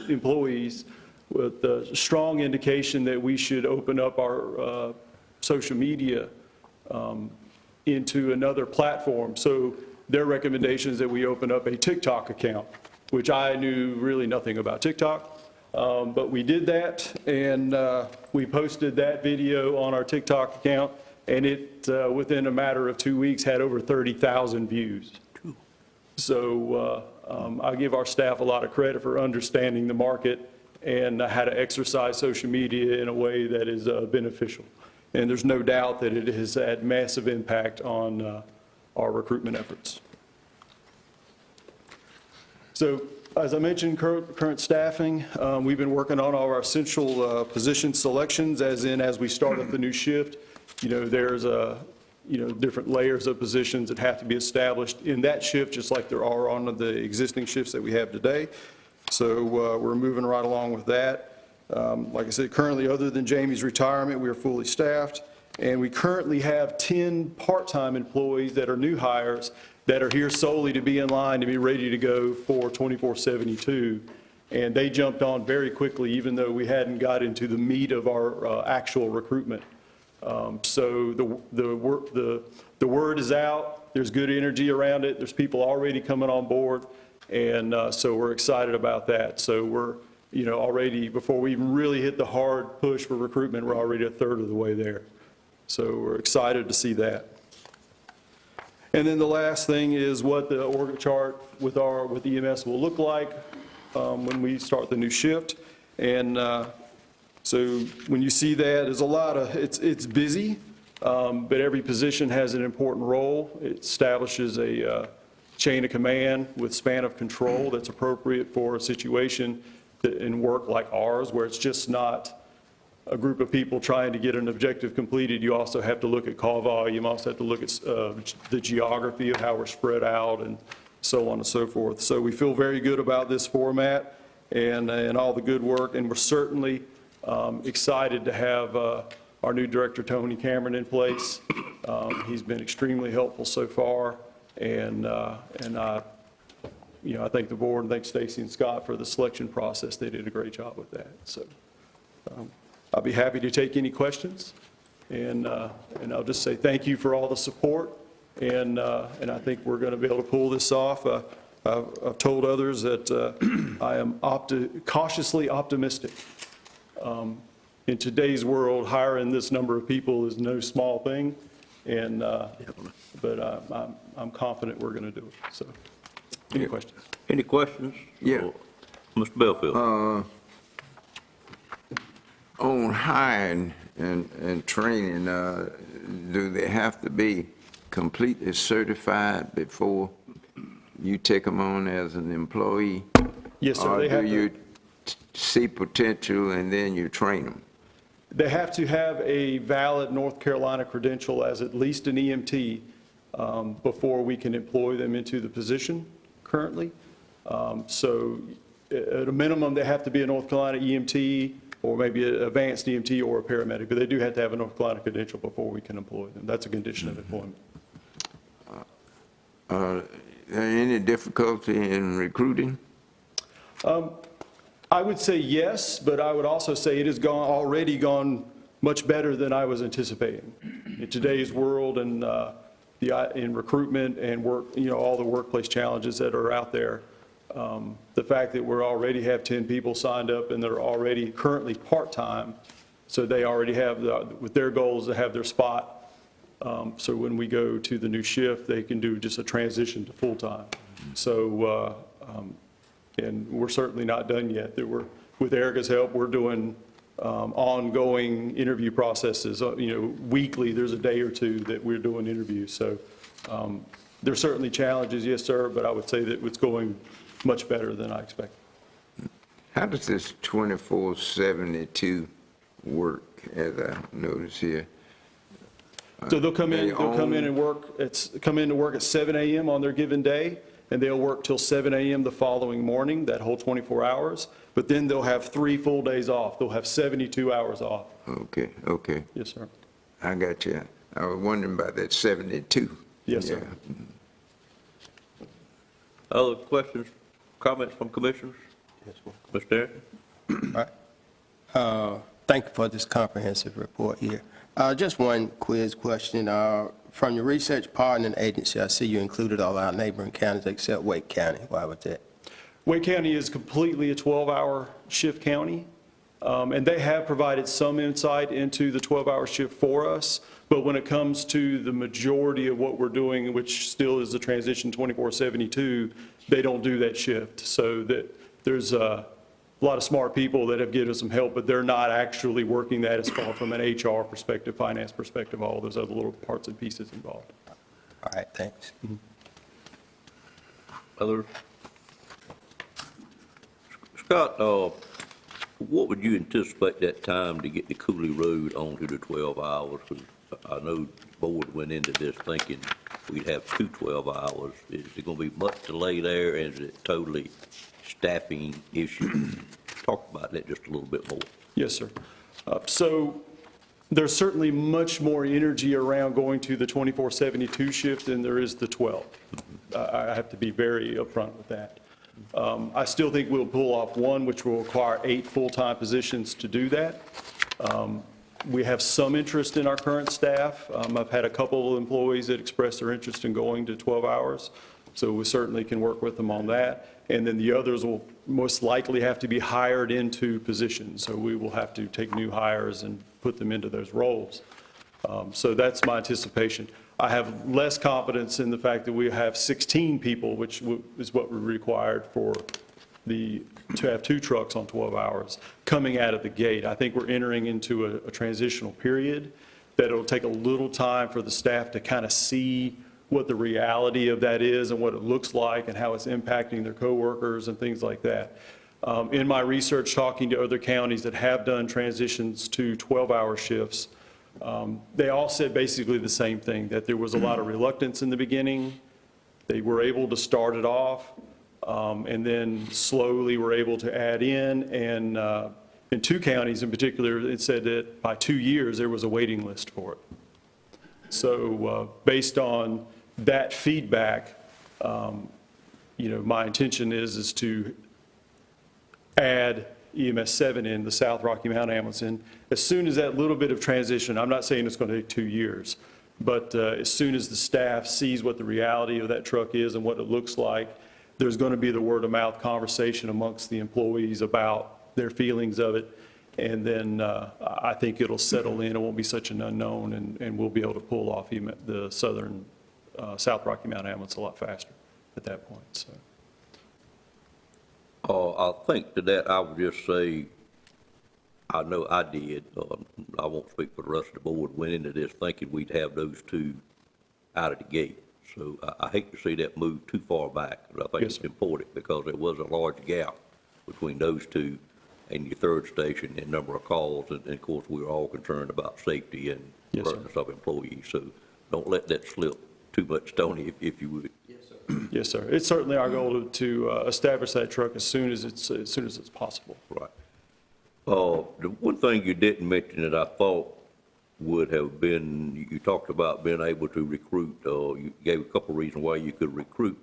employees, with the strong indication that we should open up our social media into another platform. So their recommendation is that we open up a TikTok account, which I knew really nothing about TikTok. But we did that, and we posted that video on our TikTok account, and it, within a matter of 2 weeks, had over 30,000 views. So I give our staff a lot of credit for understanding the market and how to exercise social media in a way that is beneficial. And there's no doubt that it has had massive impact on our recruitment efforts. So as I mentioned, current staffing, we've been working on all our essential position selections, as we start up the new shift. There's different layers of positions that have to be established in that shift, just like there are on the existing shifts that we have today. So we're moving right along with that. Like I said, currently, other than Jamie's retirement, we are fully staffed, and we currently have 10 part-time employees that are new hires that are here solely to be in line to be ready to go for 24/72. And they jumped on very quickly, even though we hadn't got into the meat of our actual recruitment. So the word is out. There's good energy around it. There's people already coming on board, and so we're excited about that. So we're, already, before we even really hit the hard push for recruitment, we're already a third of the way there. So we're excited to see that. And then the last thing is what the org chart with EMS will look like when we start the new shift. And so when you see that, there's a lot of, it's busy, but every position has an important role. It establishes a chain of command with span of control that's appropriate for a situation in work like ours, where it's just not a group of people trying to get an objective completed. You also have to look at call volume, also have to look at the geography of how we're spread out, and so on and so forth. So we feel very good about this format and all the good work, and we're certainly excited to have our new director, Tony Cameron, in place. He's been extremely helpful so far, and I thank the board and thank Stacy and Scott for the selection process. They did a great job with that. So I'll be happy to take any questions, and I'll just say thank you for all the support, and I think we're going to be able to pull this off. I've told others that I am cautiously optimistic. In today's world, hiring this number of people is no small thing, and but I'm confident we're going to do it. So, any questions? Any questions? Yeah. Mr. Belfield? On hiring and training, do they have to be completely certified before you take them on as an employee? Yes, sir. Or do you see potential and then you train them? They have to have a valid North Carolina credential as at least an EMT before we can employ them into the position currently. So at a minimum, they have to be a North Carolina EMT, or maybe an advanced EMT or a paramedic, but they do have to have a North Carolina credential before we can employ them. That's a condition of employment. Are there any difficulty in recruiting? I would say yes, but I would also say it has already gone much better than I was anticipating. In today's world and in recruitment and work, all the workplace challenges that are out there, the fact that we already have 10 people signed up and they're already currently part-time, so they already have, with their goals to have their spot. So when we go to the new shift, they can do just a transition to full-time. So, and we're certainly not done yet. With Erica's help, we're doing ongoing interview processes. Weekly, there's a day or two that we're doing interviews. So there's certainly challenges, yes, sir, but I would say that it's going much better than I expected. How does this 24/72 work, as I notice here? So they'll come in and work. Come in to work at 7 a.m. on their given day, and they'll work till 7 a.m. the following morning, that whole 24 hours. But then they'll have 3 full days off. They'll have 72 hours off. Okay. Yes, sir. I got you. I was wondering about that 72. Yes, sir. Other questions, comments from commissioners? Yes, sir. Mr. Harrington? All right. Thank you for this comprehensive report here. Just one quiz question. From your research partner agency, I see you included all our neighboring counties except Wake County. Why was that? Wake County is completely a 12-hour shift county, and they have provided some insight into the 12-hour shift for us, but when it comes to the majority of what we're doing, which still is the transition 24/72, they don't do that shift. So that there's a lot of smart people that have given us some help, but they're not actually working that as far from an HR perspective, finance perspective, all those other little parts and pieces involved. All right, thanks. Others? Scott, what would you anticipate that time to get the Cooley Road onto the 12 hours? 'Cause I know the board went into this thinking we'd have 2 12 hours. Is there going to be much delay there, and is it totally staffing issue? Talk about that just a little bit more. Yes, sir. So there's certainly much more energy around going to the 24/72 shift than there is the 12. I have to be very upfront with that. I still think we'll pull off one, which will require 8 full-time positions to do that. We have some interest in our current staff. I've had a couple of employees that expressed their interest in going to 12 hours, so we certainly can work with them on that. And then the others will most likely have to be hired into positions, so we will have to take new hires and put them into those roles. So that's my anticipation. I have less confidence in the fact that we have 16 people, which is what we required for to have 2 trucks on 12 hours coming out of the gate. I think we're entering into a transitional period that it'll take a little time for the staff to kind of see what the reality of that is and what it looks like and how it's impacting their coworkers and things like that. In my research, talking to other counties that have done transitions to 12-hour shifts, they all said basically the same thing, that there was a lot of reluctance in the beginning. They were able to start it off, and then slowly were able to add in. And in 2 counties in particular, it said that by 2 years, there was a waiting list for it. So based on that feedback, my intention is to add EMS 7 in, the South Rocky Mountain Ambulance in, as soon as that little bit of transition, I'm not saying it's going to take 2 years, but as soon as the staff sees what the reality of that truck is and what it looks like, there's going to be the word-of-mouth conversation amongst the employees about their feelings of it, and then I think it'll settle in. It won't be such an unknown, and we'll be able to pull off the South Rocky Mountain Ambulance a lot faster at that point. So. I think to that, I would just say, I know I did, I won't speak for the rest of the board, went into this thinking we'd have those 2 out of the gate. So I hate to see that move too far back, but I think Yes, it's important because there was a large gap between those 2 and your 3rd station in number of calls. And of course, we were all concerned about safety and Yes, sir. presence of employees. So don't let that slip too much, Tony, if you would. Yes, sir. It's certainly our goal to establish that truck as soon as it's possible. Right. The one thing you didn't mention that I thought would have been, you talked about being able to recruit, you gave a couple of reasons why you could recruit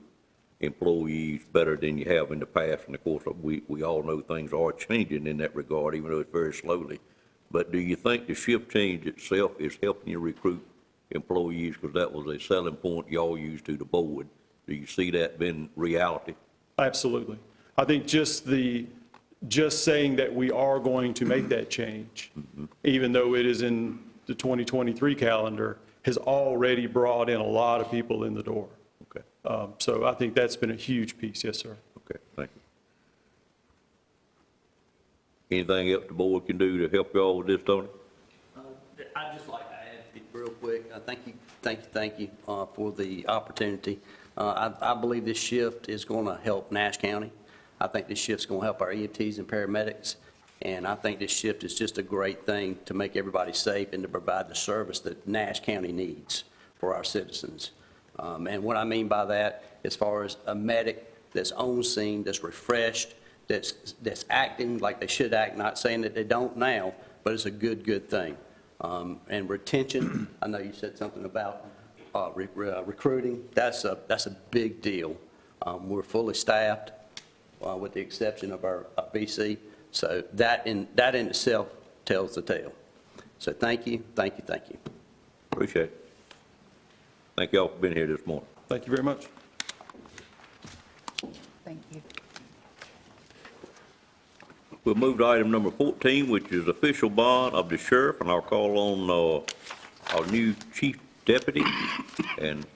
employees better than you have in the past. And of course, we all know things are changing in that regard, even though it's very slowly. But do you think the shift change itself is helping you recruit employees? Because that was a selling point y'all used to the board. Do you see that being reality? Absolutely. I think just saying that we are going to make that change, even though it is in the 2023 calendar, has already brought in a lot of people in the door. Okay. So I think that's been a huge piece. Yes, sir. Okay, thank you. Anything else the board can do to help y'all with this, Tony? I'd just like to add real quick, thank you for the opportunity. I believe this shift is going to help Nash County. I think this shift's going to help our EMTs and paramedics, and I think this shift is just a great thing to make everybody safe and to provide the service that Nash County needs for our citizens. And what I mean by that, as far as a medic that's on scene, that's refreshed, that's acting like they should act, not saying that they don't now, but it's a good thing. And retention, I know you said something about recruiting. That's a big deal. We're fully staffed, with the exception of our BC. So that in itself tells the tale. So thank you. Appreciate it. Thank y'all for being here this morning. Thank you very much. Thank you. We'll move to item number 14, which is official bond of the sheriff, and I'll call on our new chief deputy, and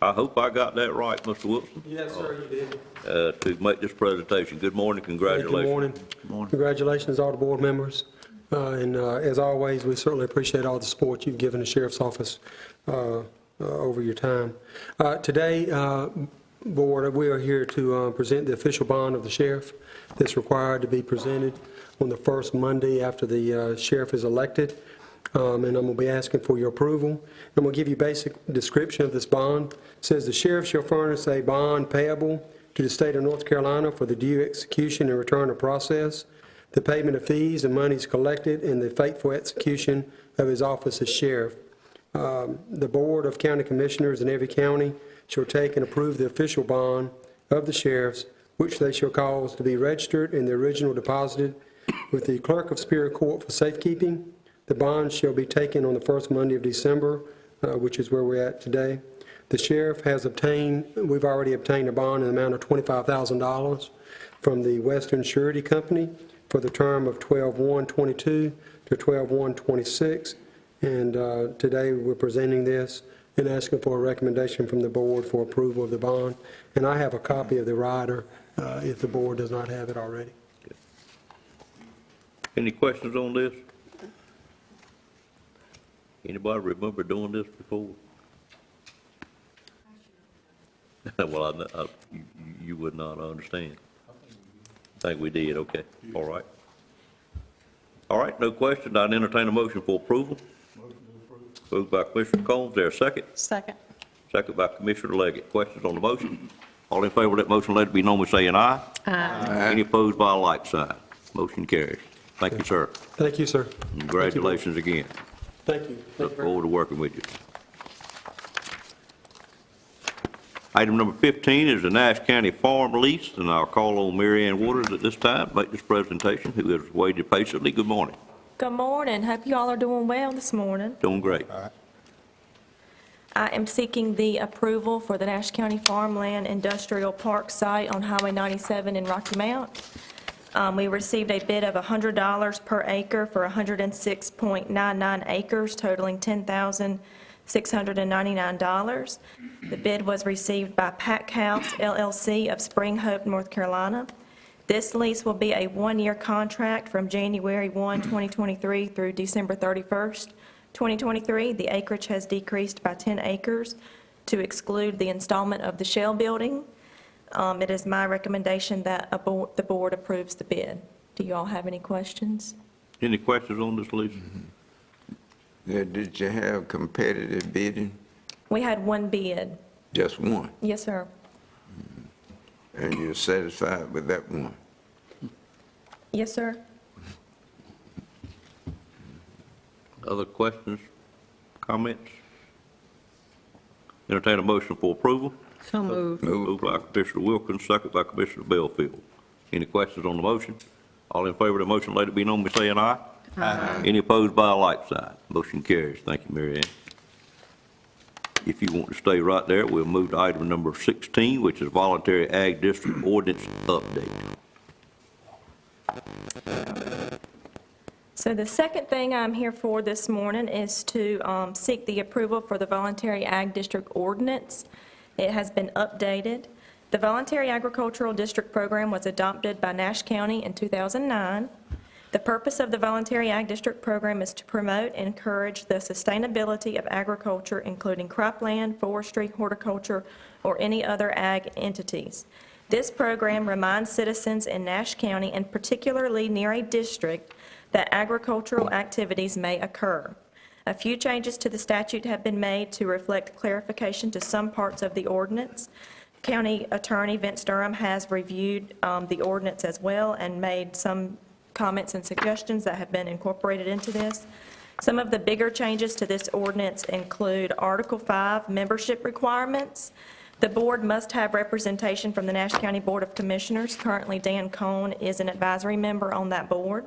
I hope I got that right, Mr. Wilson, Yes, sir, you did. to make this presentation. Good morning, congratulations. Good morning. Congratulations, all the board members. And as always, we certainly appreciate all the support you've given the sheriff's office over your time. Today, board, we are here to present the official bond of the sheriff that's required to be presented on the first Monday after the sheriff is elected. And I'm going to be asking for your approval. I'm going to give you a basic description of this bond. It says the sheriff shall furnish a bond payable to the state of North Carolina for the due execution and return of process, the payment of fees and monies collected, and the faithful execution of his office as sheriff. The Board of County Commissioners in every county shall take and approve the official bond of the sheriffs, which they shall cause to be registered and the original deposited with the clerk of Superior Court for safekeeping. The bond shall be taken on the first Monday of December, which is where we're at today. The sheriff has we've already obtained a bond in the amount of $25,000 from the Western Surety Company for the term of 12/1/22 to 12/1/26. And today we're presenting this and asking for a recommendation from the board for approval of the bond. And I have a copy of the rider if the board does not have it already. Any questions on this? Anybody remember doing this before? Well, you would not understand. I think we did, okay, all right. All right, no question, I'd entertain a motion for approval. Moved by Commissioner Combs, there a second? Second. Second by Commissioner Leggett. Questions on the motion? All in favor of that motion, let it be known by saying aye. Aye. Any opposed by a like sign? Motion carries. Thank you, sir. Thank you, sir. Congratulations again. Thank you. Look forward to working with you. Item number 15 is the Nash County Farm Lease, and I'll call on Mary Ann Waters at this time to make this presentation, who has waited patiently. Good morning. Good morning. Hope you all are doing well this morning. Doing great. I am seeking the approval for the Nash County Farmland Industrial Park site on Highway 97 in Rocky Mount. We received a bid of $100 per acre for 106.99 acres, totaling $10,699. The bid was received by Pack House LLC of Spring Hope, North Carolina. This lease will be a one-year contract from January 1, 2023 through December 31st, 2023. The acreage has decreased by 10 acres to exclude the installment of the shell building. It is my recommendation that the board approves the bid. Do you all have any questions? Any questions on this lease? Did you have competitive bidding? We had one bid. Just one? Yes, sir. And you're satisfied with that one? Yes, sir. Other questions, comments? Entertain a motion for approval. So moved. Moved by Commissioner Wilkins, second by Commissioner Belfield. Any questions on the motion? All in favor of the motion, let it be known by saying aye. Aye. Any opposed by a like sign? Motion carries. Thank you, Mary Ann. If you want to stay right there, we'll move to item number 16, which is Voluntary Ag District Ordinance Update. So the second thing I'm here for this morning is to seek the approval for the Voluntary Ag District Ordinance. It has been updated. The Voluntary Agricultural District Program was adopted by Nash County in 2009. The purpose of the Voluntary Ag District Program is to promote and encourage the sustainability of agriculture, including cropland, forestry, horticulture, or any other ag entities. This program reminds citizens in Nash County, and particularly near a district, that agricultural activities may occur. A few changes to the statute have been made to reflect clarification to some parts of the ordinance. County Attorney Vince Durham has reviewed the ordinance as well and made some comments and suggestions that have been incorporated into this. Some of the bigger changes to this ordinance include Article 5, membership requirements. The board must have representation from the Nash County Board of Commissioners. Currently, Dan Cohn is an advisory member on that board.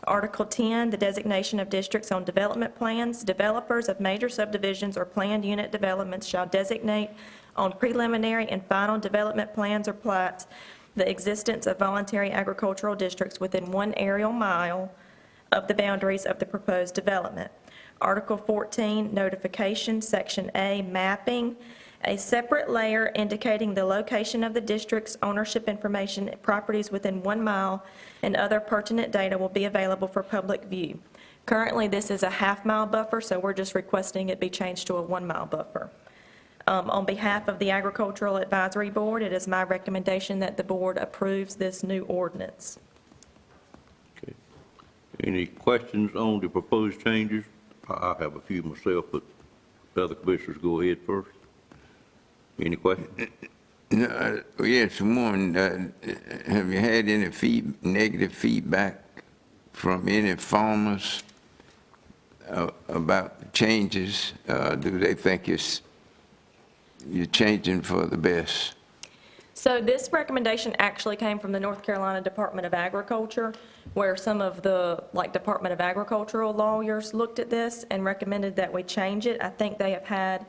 Article 10, the designation of districts on development plans. Developers of major subdivisions or planned unit developments shall designate on preliminary and final development plans or plats the existence of voluntary agricultural districts within 1 aerial mile of the boundaries of the proposed development. Article 14, notification, Section A, mapping, a separate layer indicating the location of the district's ownership information, properties within 1 mile, and other pertinent data will be available for public view. Currently, this is a half-mile buffer, so we're just requesting it be changed to a 1-mile buffer. On behalf of the Agricultural Advisory Board, it is my recommendation that the board approves this new ordinance. Okay. Any questions on the proposed changes? I have a few myself, but the other commissioners go ahead first. Any questions? No, yes, one, have you had any negative feedback from any farmers about the changes? Do they think you're changing for the best? So this recommendation actually came from the North Carolina Department of Agriculture, where some of the, Department of Agricultural lawyers looked at this and recommended that we change it. I think they have had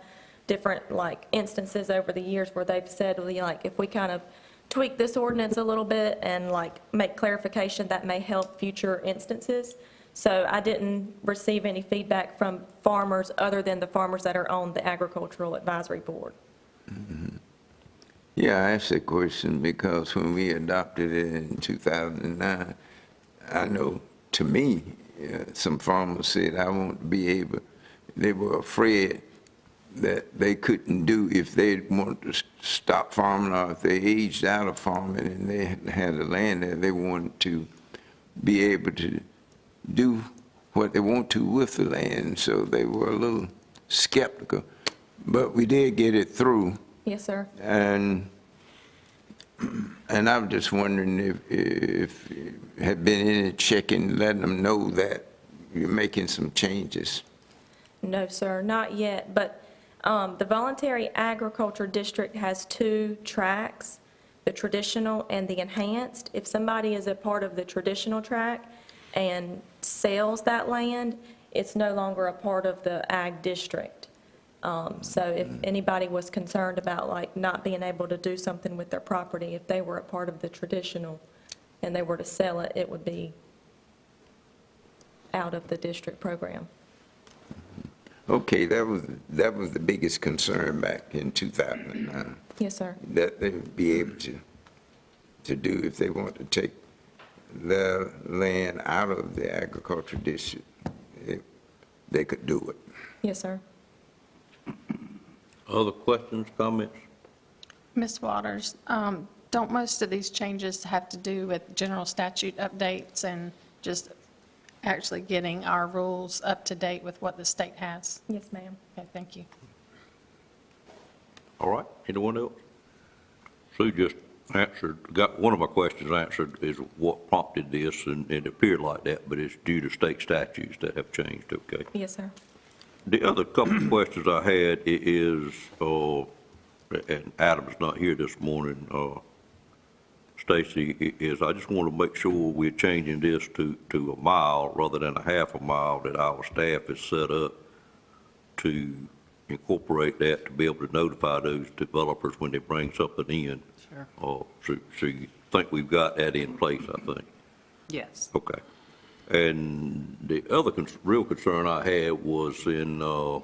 different, instances over the years where they've said, if we kind of tweak this ordinance a little bit and, make clarification, that may help future instances. So I didn't receive any feedback from farmers other than the farmers that are on the Agricultural Advisory Board. Mm-hmm. Yeah, I asked that question because when we adopted it in 2009, I know, to me, some farmers said, I want to be able, they were afraid that they couldn't do if they wanted to stop farming or if they aged out of farming and they had the land there, they wanted to be able to do what they want to with the land. So they were a little skeptical, but we did get it through. Yes, sir. And I'm just wondering if had been any checking, letting them know that you're making some changes. No, sir, not yet. But the Voluntary Agriculture District has 2 tracks, the traditional and the enhanced. If somebody is a part of the traditional track and sells that land, it's no longer a part of the ag district. So if anybody was concerned about not being able to do something with their property, if they were a part of the traditional and they were to sell it, it would be out of the district program. Okay, that was the biggest concern back in 2009. Yes, sir. That they would be able to do if they want to take the land out of the agriculture district, they could do it. Yes, sir. Other questions, comments? Ms. Waters, don't most of these changes have to do with general statute updates and just actually getting our rules up to date with what the state has? Yes, ma'am. Okay, thank you. All right, anyone else? Sue just got one of my questions answered, is what prompted this, and it appeared like that, but it's due to state statutes that have changed, okay? Yes, sir. The other couple of questions I had is, and Adam's not here this morning, Stacy, is I just want to make sure we're changing this to a mile rather than a half a mile, that our staff is set up to incorporate that to be able to notify those developers when they bring something in. Sure. So you think we've got that in place, I think? Yes. Okay. And the other real concern I had was in the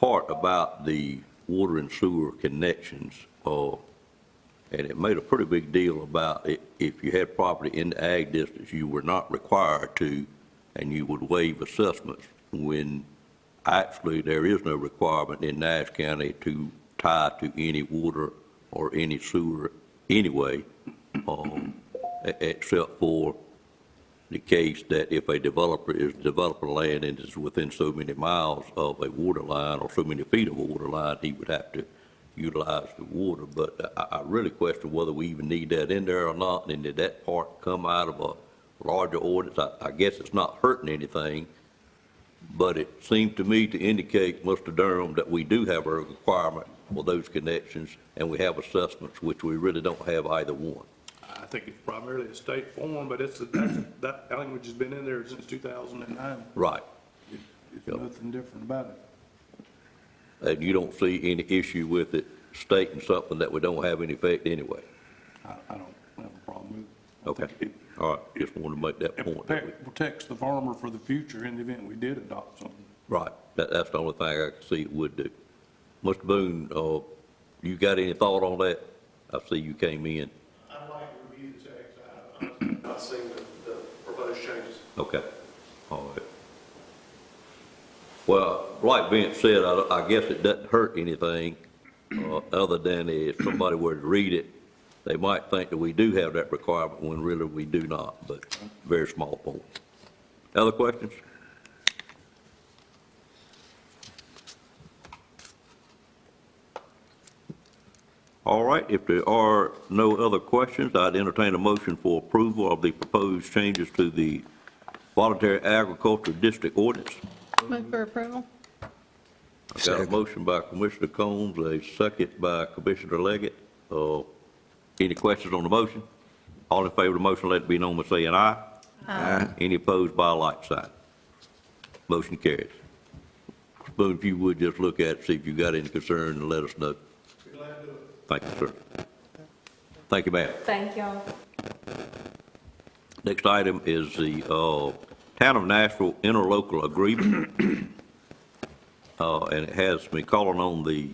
part about the water and sewer connections. And it made a pretty big deal about it. If you had property in the ag districts, you were not required to, and you would waive assessments, when actually there is no requirement in Nash County to tie to any water or any sewer anyway, except for the case that if a developer is developing land and is within so many miles of a water line or so many feet of a water line, he would have to utilize the water. But I really question whether we even need that in there or not, and did that part come out of a larger ordinance? I guess it's not hurting anything, but it seemed to me to indicate, Mr. Durham, that we do have a requirement for those connections, and we have assessments, which we really don't have either one. I think it's primarily a state form, but that language has been in there since 2009. Right. It's nothing different about it. And you don't see any issue with it stating something that we don't have any effect anyway. I don't have a problem Okay, all right, just wanted to make that with it. point. that we- It protects the farmer for the future in the event we did adopt something. Right, that's the only thing I can see it would do. Mr. Boone, you got any thought on that? I see you came in. I'd like to review the text. I've not seen the proposed changes. Okay, all right. Well, like Vince said, I guess it doesn't hurt anything, other than if somebody were to read it, they might think that we do have that requirement when really we do not, but very small point. Other questions? All right, if there are no other questions, I'd entertain a motion for approval of the proposed changes to the voluntary agriculture district ordinance. Move for approval. I've got a motion by Commissioner Combs, a second by Commissioner Leggett. Any questions on the motion? All in favor of the motion, let it be known by saying aye. Aye. Any opposed by a like sign? Motion carries. Boone, if you would just look at it, see if you got any concern, and let us know. Be glad to do it. Thank you, sir. Thank you, ma'am. Thank y'all. Next item is the Town of Nashville interlocal agreement. And it has me calling on the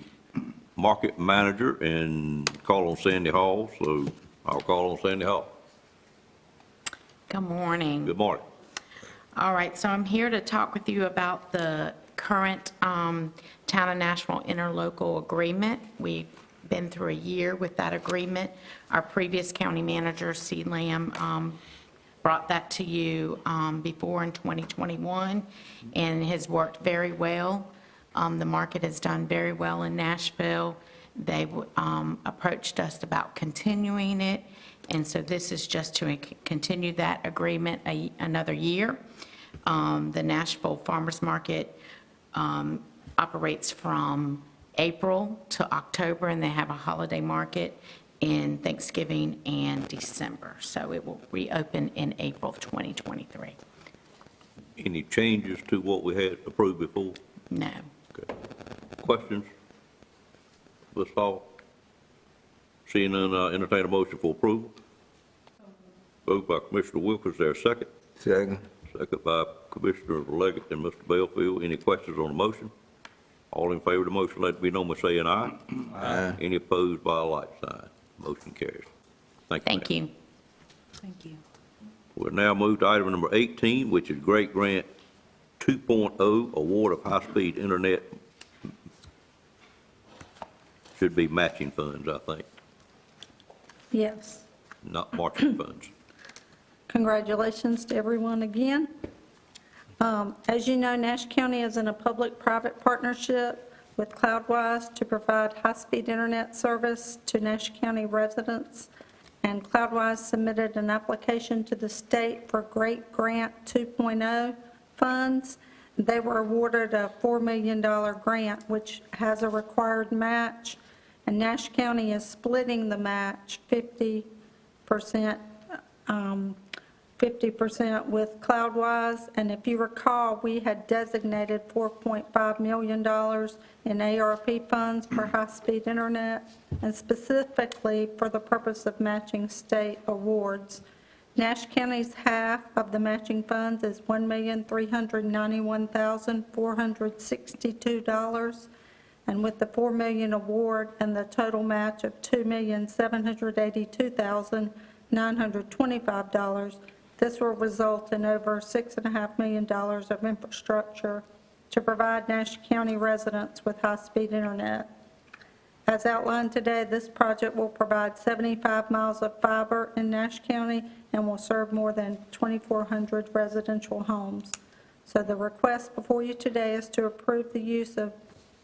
market manager and call on Sandy Hall, so I'll call on Sandy Hall. Good morning. Good morning. All right, so I'm here to talk with you about the current Town of Nashville interlocal agreement. We've been through a year with that agreement. Our previous county manager, C. Lamb, brought that to you before in 2021 and has worked very well. The market has done very well in Nashville. They approached us about continuing it, and so this is just to continue that agreement another year. The Nashville Farmers Market operates from April to October, and they have a holiday market in Thanksgiving and December. So it will reopen in April of 2023. Any changes to what we had approved before? No. Okay. Questions? Ms. Hall? Seeing none, entertain a motion for approval. Moved by Commissioner Wilkins, is there a second? Second. Second by Commissioner Leggett and Mr. Belfield. Any questions on the motion? All in favor of the motion, let it be known by saying aye. Aye. Any opposed by a like sign? Motion carries. Thank you. Thank you. Thank you. We'll now move to item number 18, which is Great Grant 2.0, award of high-speed internet. Should be matching funds, I think, Yes. not marching funds. Congratulations to everyone again. As you know, Nash County is in a public-private partnership with Cloudwise to provide high-speed internet service to Nash County residents, and Cloudwise submitted an application to the state for Great Grant 2.0 funds. They were awarded a $4 million grant, which has a required match, and Nash County is splitting the match 50% with Cloudwise. And if you recall, we had designated $4.5 million in ARP funds for high-speed internet, and specifically for the purpose of matching state awards. Nash County's half of the matching funds is $1,391,462, and with the $4 million award and the total match of $2,782,925, this will result in over $6.5 million of infrastructure to provide Nash County residents with high-speed internet. As outlined today, this project will provide 75 miles of fiber in Nash County and will serve more than 2,400 residential homes. So the request before you today is to approve the use of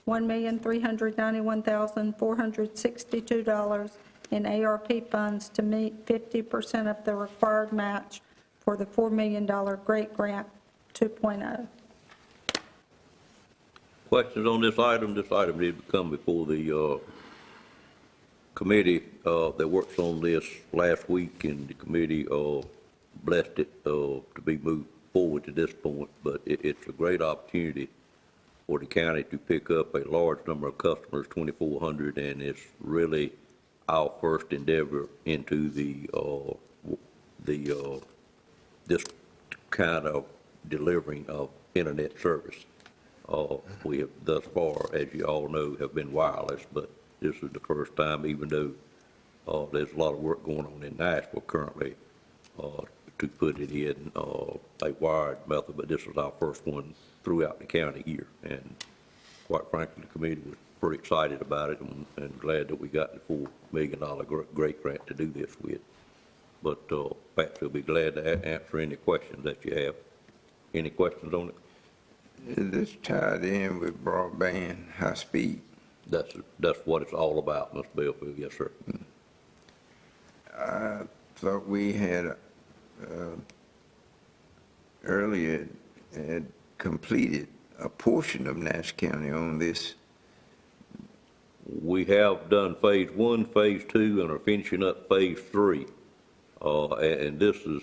$1,391,462 in ARP funds to meet 50% of the required match for the $4 million Great Grant 2.0. Questions on this item? This item did come before the committee that works on this last week, and the committee blessed it to be moved forward to this point, but it's a great opportunity for the county to pick up a large number of customers, 2,400, and it's really our first endeavor into this kind of delivering of internet service. We have thus far, as you all know, have been wireless, but this is the first time, even though there's a lot of work going on in Nashville currently to put it in a wired method, but this is our first one throughout the county here. And quite frankly, the committee was pretty excited about it and glad that we got the $4 million great grant to do this with. But Patsy will be glad to answer any questions that you have. Any questions on it? Is this tied in with broadband, high speed? That's what it's all about, Mr. Belfield, yes, sir. I thought we had earlier had completed a portion of Nash County on this. We have done phase 1, phase 2, and are finishing up phase 3. And this is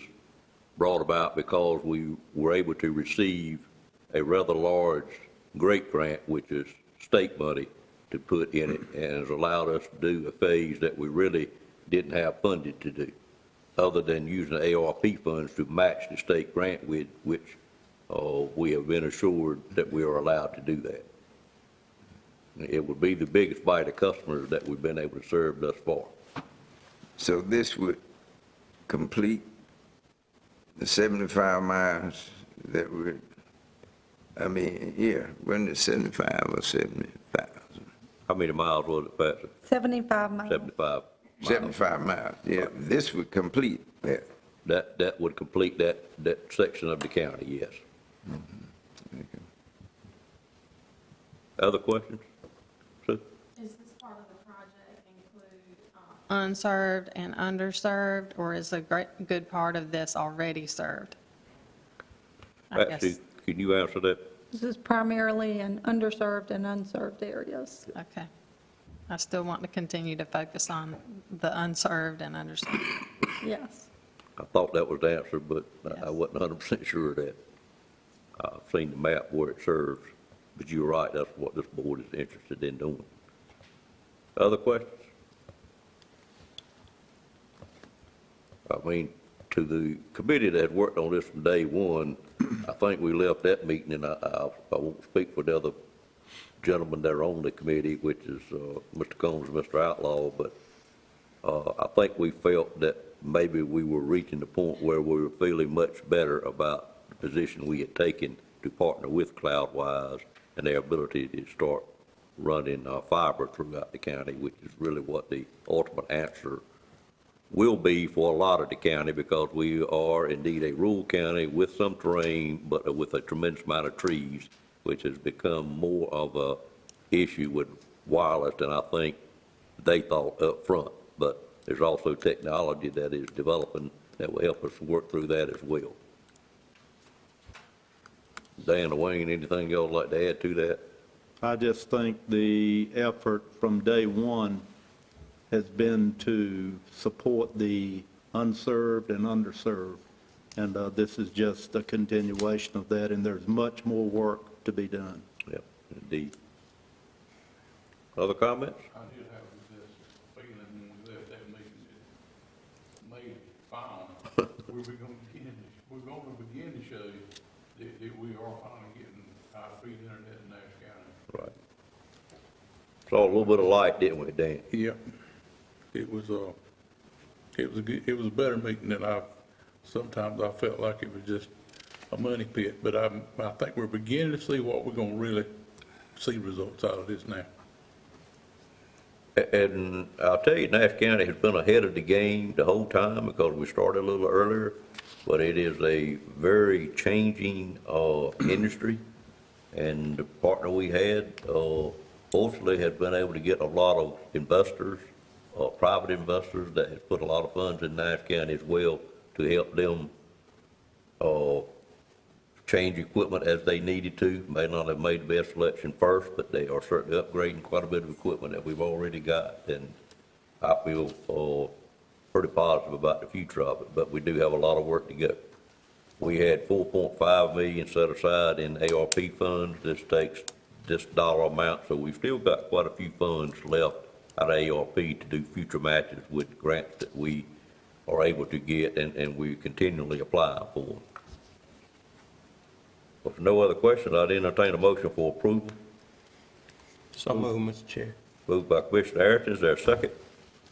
brought about because we were able to receive a rather large great grant, which is state money, to put in it, and has allowed us to do a phase that we really didn't have funded to do, other than using the ARP funds to match the state grant with which we have been assured that we are allowed to do that. It would be the biggest bite of customers that we've been able to serve thus far. So this would complete the 75 miles that would, I mean, yeah, wasn't it 75 or 70,000? How many miles was it, Patsy? 75 miles. 75. 75 miles, yeah. This would complete that. That would complete that section of the county, yes. Okay. Other questions? Sue? Is this part of the project include unserved and underserved, or is a good part of this already served? I Patsy, guess. can you answer that? This is primarily in underserved and unserved areas. Okay. I still want to continue to focus on the unserved and underserved. Yes. I thought that was the answer, but I wasn't 100% sure of that. I've seen the map where it serves, but you're right, that's what this board is interested in doing. Other questions? I mean, to the committee that had worked on this from day one, I think we left that meeting, and I won't speak for the other gentlemen that are on the committee, which is Mr. Combs and Mr. Outlaw, but I think we felt that maybe we were reaching the point where we were feeling much better about the position we had taken to partner with CloudWise and their ability to start running fiber throughout the county, which is really what the ultimate answer will be for a lot of the county, because we are indeed a rural county with some terrain, but with a tremendous amount of trees, which has become more of a issue with wireless than I think they thought up front. But there's also technology that is developing that will help us work through that as well. Dan or Wayne, anything y'all like to add to that? I just think the effort from day one has been to support the unserved and underserved. And this is just a continuation of that, and there's much more work to be done. Yep, indeed. Other comments? I did have this feeling when we left that meeting, it made it final. We're going to begin to show you that we are finally getting high-speed internet in Nash County. Right. Saw a little bit of light, didn't we, Dan? Yeah. It was a better meeting than sometimes I felt like it was just a money pit, but I think we're beginning to see what we're going to really see results out of this now. And I'll tell you, Nash County has been ahead of the game the whole time because we started a little earlier, but it is a very changing industry. And the partner we had, fortunately, has been able to get a lot of investors, private investors that has put a lot of funds in Nash County as well to help them change equipment as they needed to. May not have made the best selection first, but they are certainly upgrading quite a bit of equipment that we've already got, and I feel pretty positive about the future of it, but we do have a lot of work to go. We had $4.5 million set aside in ARP funds. This takes this dollar amount, so we've still got quite a few funds left out of ARP to do future matches with grants that we are able to get, and we continually apply for. If no other questions, I'd entertain a motion for approval. So moved, Mr. Chair. Moved by Commissioner Harrison, is there a second?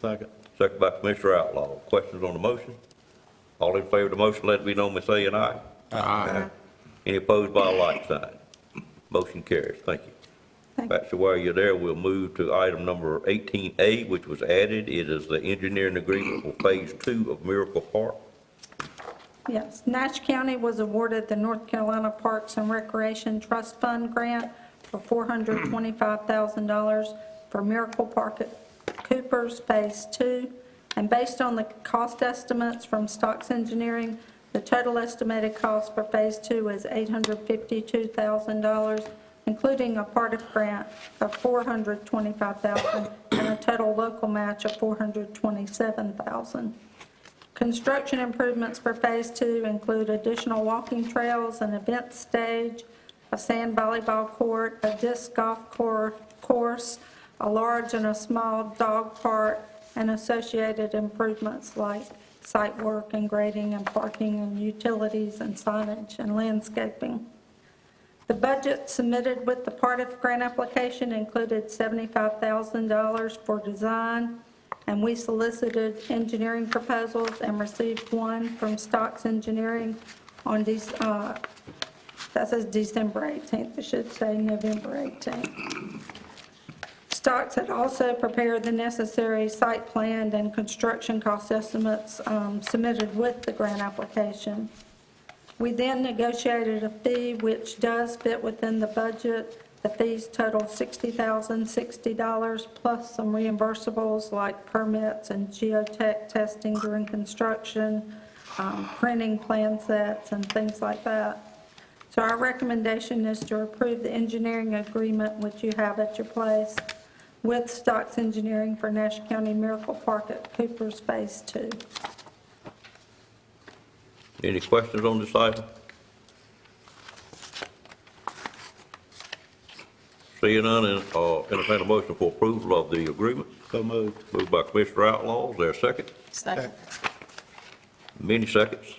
Second. Second by Commissioner Outlaw. Questions on the motion? All in favor of the motion, let it be known by saying aye. Aye. Any opposed by a like sign? Motion carries. Thank you. Patsy, while you're there, we'll move to item number 18A, which was added. It is the engineering agreement for Phase 2 of Miracle Park. Yes, Nash County was awarded the North Carolina Parks and Recreation Trust Fund grant for $425,000 for Miracle Park at Coopers Phase 2. And based on the cost estimates from Stocks Engineering, the total estimated cost for Phase 2 is $852,000, including a Partif grant of $425,000 and a total local match of $427,000. Construction improvements for Phase 2 include additional walking trails, an event stage, a sand volleyball court, a disc golf course, a large and a small dog park, and associated improvements like site work and grading and parking and utilities and signage and landscaping. The budget submitted with the Partif grant application included $75,000 for design, and we solicited engineering proposals and received one from Stocks Engineering on that says December 18th, it should say November 18th. Stocks had also prepared the necessary site plan and construction cost estimates submitted with the grant application. We then negotiated a fee which does fit within the budget. The fees total $60,060 plus some reimbursables like permits and geotech testing during construction, printing plan sets and things like that. So our recommendation is to approve the engineering agreement which you have at your place with Stocks Engineering for Nash County Miracle Park at Coopers Phase 2. Any questions on this item? Seeing none, entertain a motion for approval of the agreement. So moved. Moved by Commissioner Outlaw, is there a second? Second. Many seconds.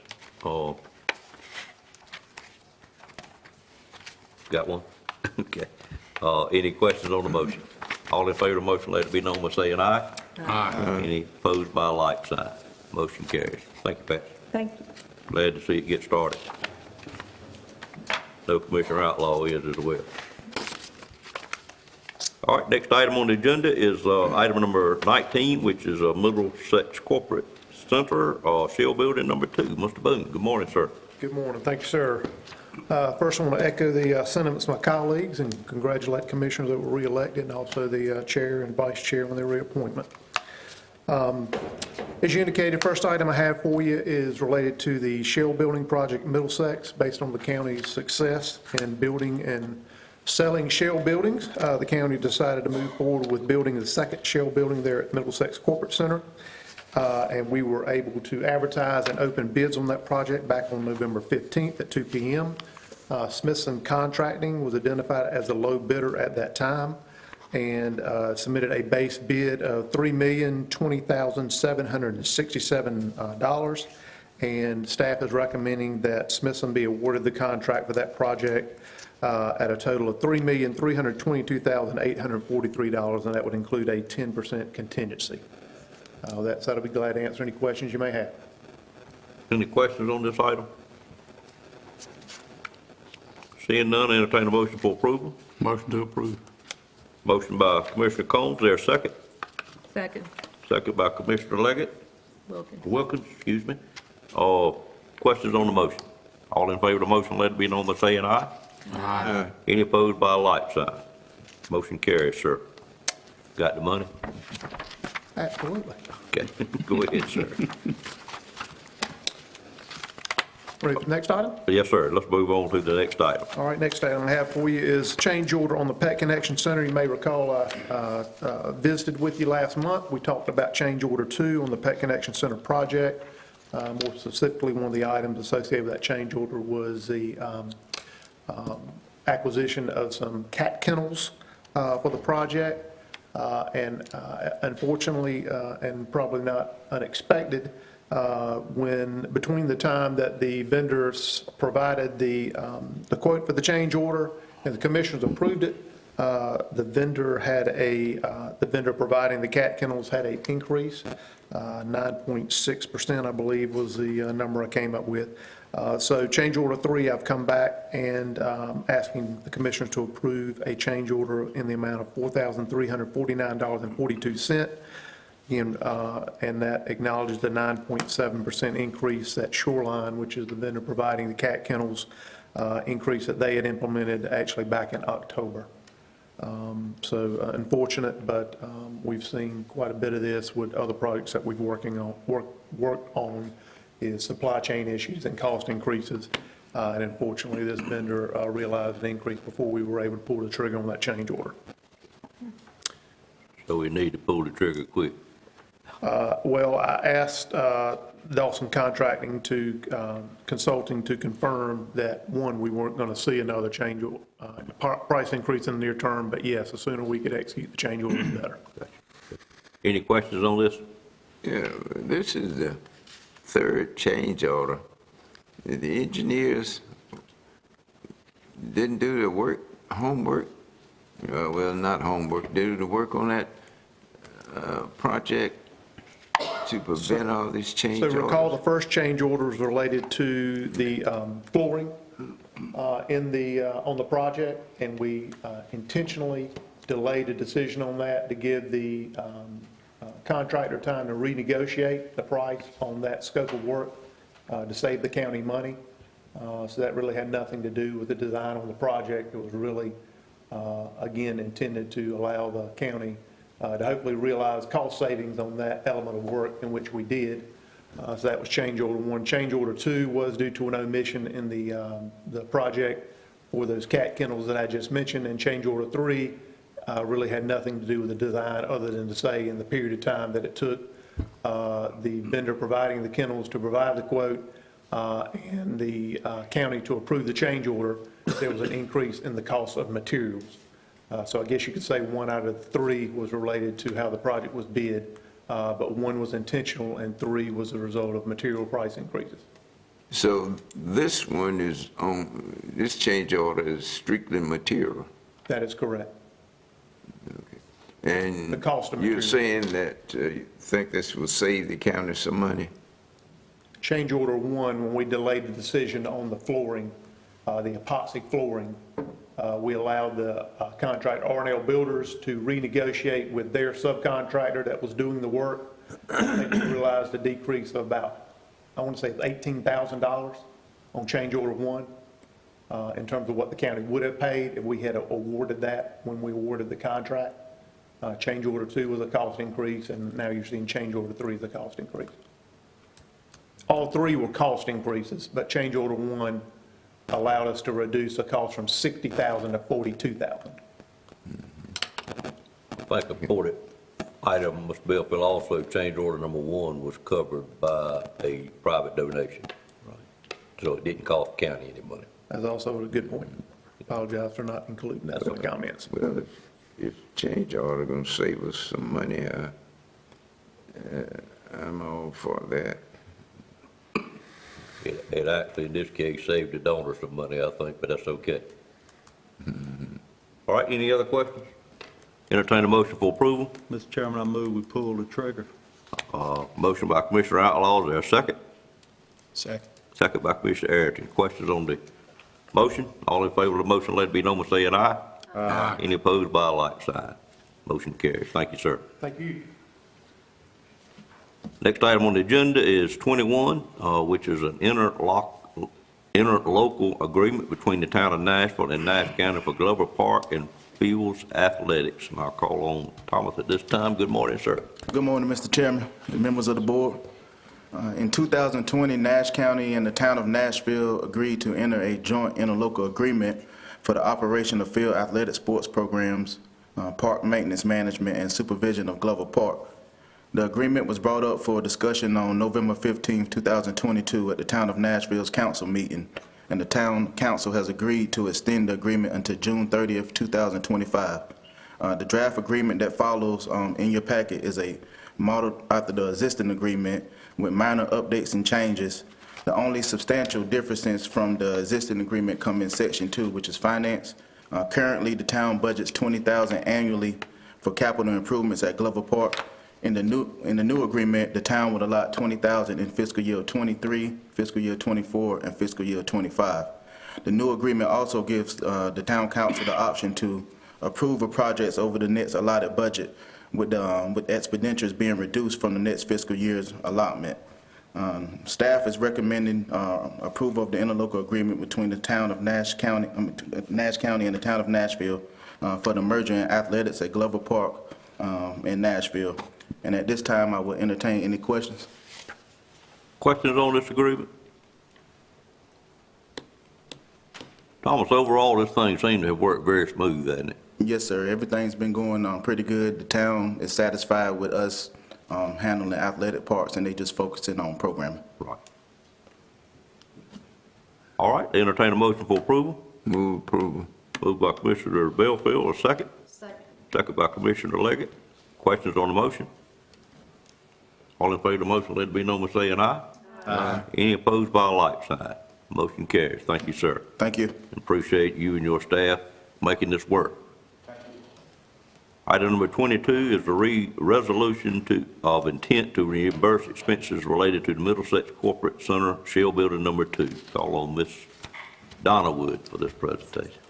Got one? Okay. Any questions on the motion? All in favor of the motion, let it be known by saying aye. Aye. Any opposed by a like sign? Motion carries. Thank you, Pat. Thank you. Glad to see it get started. No Commissioner Outlaw is as well. All right, next item on the agenda is item number 19, which is Middlesex Corporate Center, Shell Building number 2. Mr. Boone, good morning, sir. Good morning. Thank you, sir. First, I want to echo the sentiments of my colleagues and congratulate commissioners that were reelected and also the chair and vice chair on their reappointment. As you indicated, first item I have for you is related to the Shell Building Project Middlesex. Based on the county's success in building and selling Shell buildings, the county decided to move forward with building the second Shell building there at Middlesex Corporate Center. And we were able to advertise and open bids on that project back on November 15th at 2 p.m. Smithson Contracting was identified as the low bidder at that time and submitted a base bid of $3,020,767. And staff is recommending that Smithson be awarded the contract for that project at a total of $3,322,843, and that would include a 10% contingency. That said, I'll be glad to answer any questions you may have. Any questions on this item? Seeing none, entertain a motion for approval. Motion to approve. Motion by Commissioner Combs, is there a second? Second. Second by Commissioner Leggett. Wilkins. Wilkins, excuse me. Questions on the motion? All in favor of the motion, let it be known by saying aye. Aye. Any opposed by a like sign? Motion carries, sir. Got the money? Absolutely. Okay, go ahead, sir. Ready for the next item? Yes, sir. Let's move on to the next item. All right, next item I have for you is change order on the Pet Connection Center. You may recall I visited with you last month. We talked about change order 2 on the Pet Connection Center project. More specifically, one of the items associated with that change order was the acquisition of some cat kennels for the project. And unfortunately, and probably not unexpected, between the time that the vendors provided the quote for the change order and the commissioners approved it, the vendor providing the cat kennels had an increase, 9.6%, I believe, was the number I came up with. So change order 3, I've come back and asking the commissioners to approve a change order in the amount of $4,349.42. And that acknowledges the 9.7% increase that Shoreline, which is the vendor providing the cat kennels, increase that they had implemented actually back in October. So unfortunate, but we've seen quite a bit of this with other projects that we've worked on, is supply chain issues and cost increases. And unfortunately, this vendor realized an increase before we were able to pull the trigger on that change order. So we need to pull the trigger quick. Well, I asked Dawson Contracting Consulting to confirm that, one, we weren't going to see another change price increase in the near term, but yes, the sooner we could execute the change order, the better. Any questions on this? Yeah, this is the third change order. The engineers didn't do the homework, well, not homework, do the work on that project to prevent all these change orders? So recall the first change order was related to the flooring on the project, and we intentionally delayed a decision on that to give the contractor time to renegotiate the price on that scope of work to save the county money. So that really had nothing to do with the design on the project. It was really, again, intended to allow the county to hopefully realize cost savings on that element of work, in which we did. So that was change order 1. Change order 2 was due to an omission in the project for those cat kennels that I just mentioned, and change order 3 really had nothing to do with the design, other than to say in the period of time that it took the vendor providing the kennels to provide the quote and the county to approve the change order, there was an increase in the cost of materials. So I guess you could say 1 out of 3 was related to how the project was bid, but 1 was intentional and 3 was a result of material price increases. So this one is this change order is strictly material? That is correct. Okay. And the cost of you're material. saying that you think this will save the county some money? Change order 1, when we delayed the decision on the flooring, the epoxy flooring, we allowed the contractor, R&L Builders, to renegotiate with their subcontractor that was doing the work. They realized a decrease of about, I want to say $18,000 on change order 1 in terms of what the county would have paid if we had awarded that when we awarded the contract. Change order 2 was a cost increase, and now you're seeing change order 3 is a cost increase. All 3 were cost increases, but change order 1 allowed us to reduce the cost from $60,000 to $42,000. I think important item, Mr. Belfield, also change order number 1 was covered by a private donation. Right. So it didn't cost the county any money. That's also a good point. Apologize for not including that in the comments. Well, if change order going to save us some money, I'm all for that. It actually, in this case, saved the donor some money, I think, but that's okay. All right, any other questions? Entertain a motion for approval. Mr. Chairman, I move we pull the trigger. Motion by Commissioner Outlaw, is there a second? Second. Second by Commissioner Ayrton. Questions on the motion? All in favor of the motion, let it be known by saying aye. Aye. Any opposed by a like sign. Motion carries. Thank you, sir. Thank you. Next item on the agenda is 21, which is an interlocal agreement between the town of Nashville and Nash County for Glover Park and Fields Athletics. And I'll call on Thomas at this time. Good morning, sir. Good morning, Mr. Chairman and members of the board. In 2020, Nash County and the town of Nashville agreed to enter a joint interlocal agreement for the operation of field athletic sports programs, park maintenance management, and supervision of Glover Park. The agreement was brought up for discussion on November 15, 2022 at the town of Nashville's council meeting, and the town council has agreed to extend the agreement until June 30th, 2025. The draft agreement that follows in your packet is a model after the existing agreement with minor updates and changes. The only substantial differences from the existing agreement come in Section 2, which is finance. Currently, the town budgets $20,000 annually for capital improvements at Glover Park. In the new agreement, the town would allot $20,000 in fiscal year '23, fiscal year '24, and fiscal year '25. The new agreement also gives the town council the option to approve of projects over the next allotted budget, with expenditures being reduced from the next fiscal year's allotment. Staff is recommending approval of the interlocal agreement between the town of Nash County and the town of Nashville for the merger in athletics at Glover Park in Nashville. And at this time, I will entertain any questions. Questions on this agreement? Thomas, overall, this thing seems to have worked very smooth, hasn't it? Yes, sir. Everything's been going pretty good. The town is satisfied with us handling the athletic parts, and they just focusing on programming. Right. All right, entertain a motion for approval. Move approval. Moved by Commissioner Belfield, a second. Second. Second by Commissioner Leggett. Questions on the motion? All in favor of the motion, let it be known by saying aye. Aye. Any opposed by a like sign? Motion carries. Thank you, sir. Thank you. Appreciate you and your staff making this work. Item number 22 is the resolution of intent to reimburse expenses related to the Middlesex Corporate Center Shell Building Number 2. Call on Ms. Donna Wood for this presentation.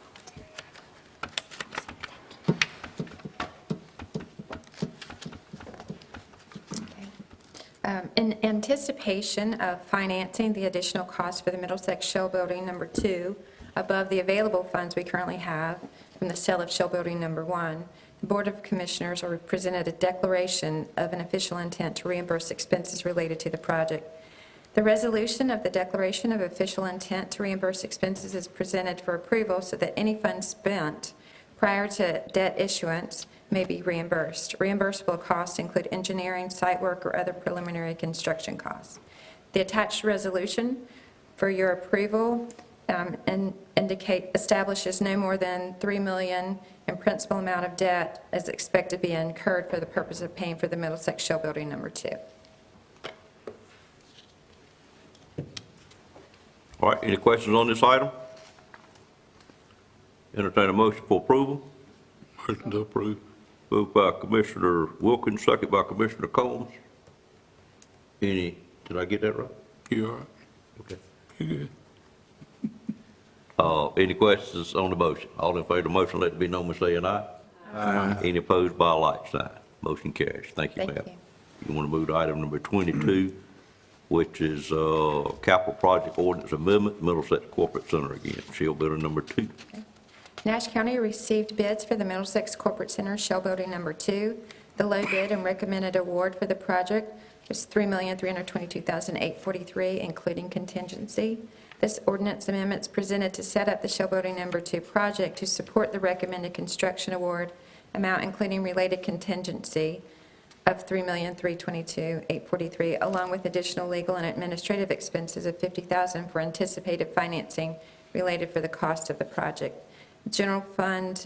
In anticipation of financing the additional cost for the Middlesex Shell Building Number 2 above the available funds we currently have from the sale of Shell Building Number 1, the Board of Commissioners are presented a declaration of an official intent to reimburse expenses related to the project. The resolution of the declaration of official intent to reimburse expenses is presented for approval so that any funds spent prior to debt issuance may be reimbursed. Reimbursable costs include engineering, site work, or other preliminary construction costs. The attached resolution for your approval establishes no more than $3 million in principal amount of debt is expected to be incurred for the purpose of paying for the Middlesex Shell Building Number 2. All right, any questions on this item? Entertain a motion for approval. Motion to approve. Moved by Commissioner Wilkins, second by Commissioner Combs. Did I get that right? You all right? Okay. You good? Any questions on the motion? All in favor of the motion, let it be known by saying aye. Aye. Any opposed by a like sign? Motion carries. Thank you, Thank ma'am. you. You want to move to item number 22, which is capital project ordinance amendment, Middlesex Corporate Center again, Shell Building Number 2. Nash County received bids for the Middlesex Corporate Center Shell Building Number 2. The low bid and recommended award for the project was $3,322,843, including contingency. This ordinance amendment is presented to set up the Shell Building Number 2 project to support the recommended construction award amount, including related contingency of $3,322,843, along with additional legal and administrative expenses of $50,000 for anticipated financing related for the cost of the project. General fund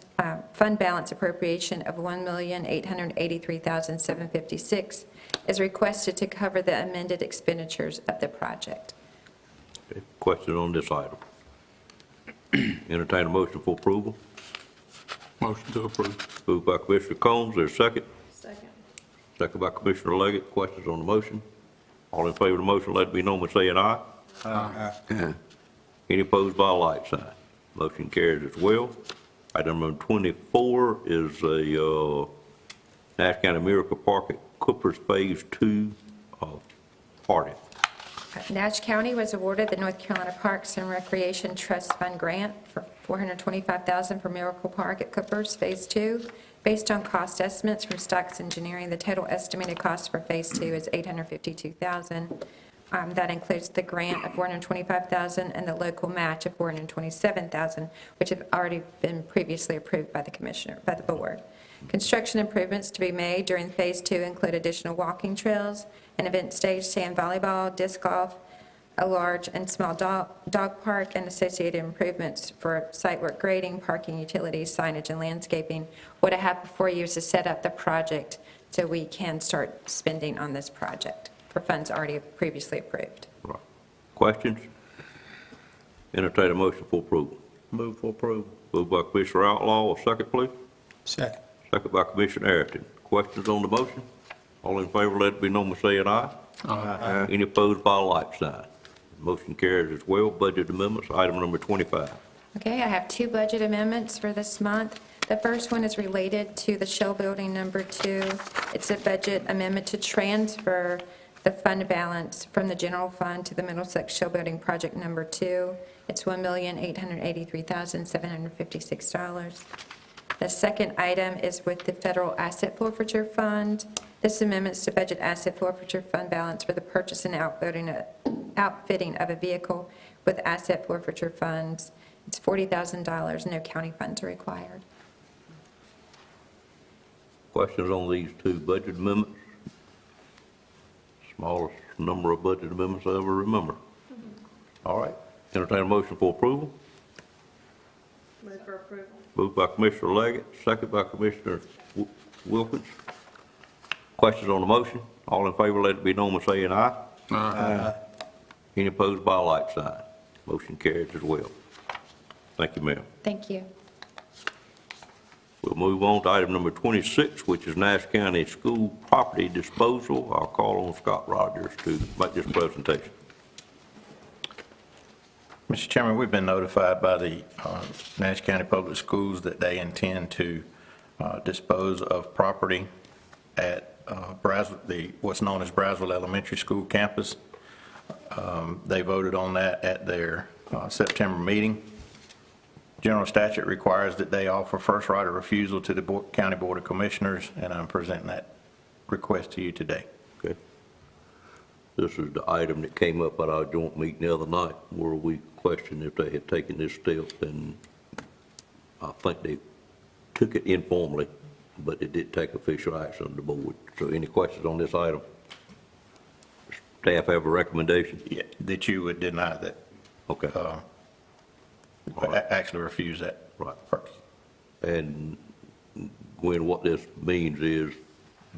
balance appropriation of $1,883,756 is requested to cover the amended expenditures of the project. Okay. Question on this item? Entertain a motion for approval. Motion to approve. Moved by Commissioner Combs, there's a second. Second. Second by Commissioner Leggett. Questions on the motion? All in favor of the motion, let it be known by saying aye. Aye. Any opposed by a like sign? Motion carries as well. Item number 24 is a Nash County Miracle Park at Cooper's Phase 2 party. Nash County was awarded the North Carolina Parks and Recreation Trust Fund grant for $425,000 for Miracle Park at Coopers Phase 2. Based on cost estimates from Stocks Engineering, the total estimated cost for Phase 2 is $852,000. That includes the grant of $425,000 and the local match of $427,000, which have already been previously approved by the board. Construction improvements to be made during Phase 2 include additional walking trails, an event stage, sand volleyball, disc golf, a large and small dog park, and associated improvements for site work, grading, parking, utilities, signage, and landscaping. What I have before you is to set up the project so we can start spending on this project for funds already previously approved. Right. Questions? Entertain a motion for approval. Move for approval. Moved by Commissioner Outlaw, a second, please. Second. Second by Commissioner Ayrton. Questions on the motion? All in favor, let it be known by saying aye. Aye. Any opposed by a like sign. Motion carries as well. Budget amendments, item number 25. Okay, I have two budget amendments for this month. The first one is related to the Shell Building number 2. It's a budget amendment to transfer the fund balance from the general fund to the Middlesex Shell Building project number 2. It's $1,883,756. The second item is with the Federal Asset Forfeiture Fund. This amendment is to budget asset forfeiture fund balance for the purchase and outfitting of a vehicle with asset forfeiture funds. It's $40,000. No county funds are required. Questions on these two budget amendments? Smallest number of budget amendments I ever remember. All right. Entertain a motion for approval. Move for approval. Moved by Commissioner Leggett, second by Commissioner Wilkins. Questions on the motion? All in favor, let it be known by saying aye. Aye. Any opposed by a like sign. Motion carries as well. Thank you, ma'am. Thank you. We'll move on to item number 26, which is Nash County School Property Disposal. I'll call on Scott Rogers to make this presentation. Mr. Chairman, we've been notified by the Nash County Public Schools that they intend to dispose of property at what's known as Browsville Elementary School campus. They voted on that at their September meeting. General statute requires that they offer first right of refusal to the County Board of Commissioners, and I'm presenting that request to you today. Okay. This is the item that came up at our joint meeting the other night where we questioned if they had taken this step, and I think they took it informally, but it did take official action on the board. So any questions on this item? Staff have a recommendation? Yeah, that you would deny that. Okay. Actually refuse that. Right. First. And Gwen, what this means is,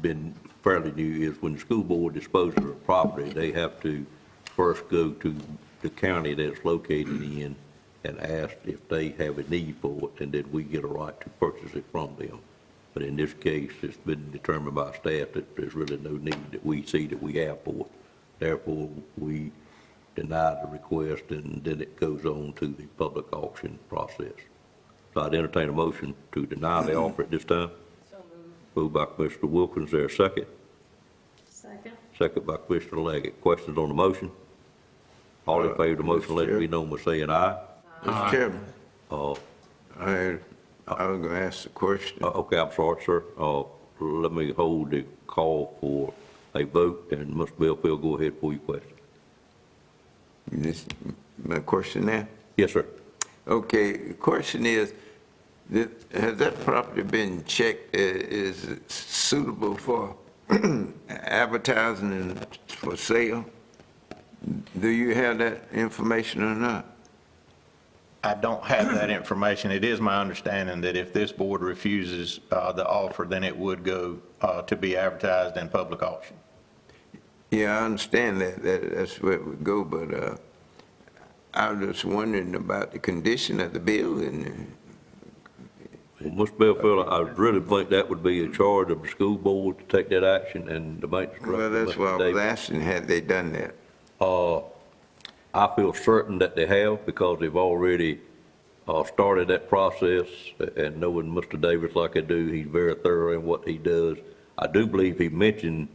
been fairly new, is when the school board disposes of property, they have to first go to the county that it's located in and ask if they have a need for it, and then we get a right to purchase it from them. But in this case, it's been determined by staff that there's really no need that we see that we have for it. Therefore, we deny the request, and then it goes on to the public auction process. So I'd entertain a motion to deny the offer at this time. So Moved moved. by Commissioner Wilkins, there a second? Second. Second by Commissioner Leggett. Questions on the motion? All in favor of the motion, let it be known by saying aye. Mr. Chairman, Uh, I was going to ask the question. Okay, I'm sorry, sir. Let me hold the call for a vote, and Mr. Belfield, go ahead for your question. My question now? Yes, sir. Okay, the question is, has that property been checked? Is it suitable for advertising and for sale? Do you have that information or not? I don't have that information. It is my understanding that if this board refuses the offer, then it would go to be advertised in public auction. Yeah, I understand that's where it would go, but I was just wondering about the condition of the building. Well, Mr. Belfield, I really think that would be a charge of the school board to take that action, and the maintenance director. Well, that's Mr. why I was Davis. asking, had they done that? I feel certain that they have, because they've already started that process, and knowing Mr. Davis like I do, he's very thorough in what he does. I do believe he mentioned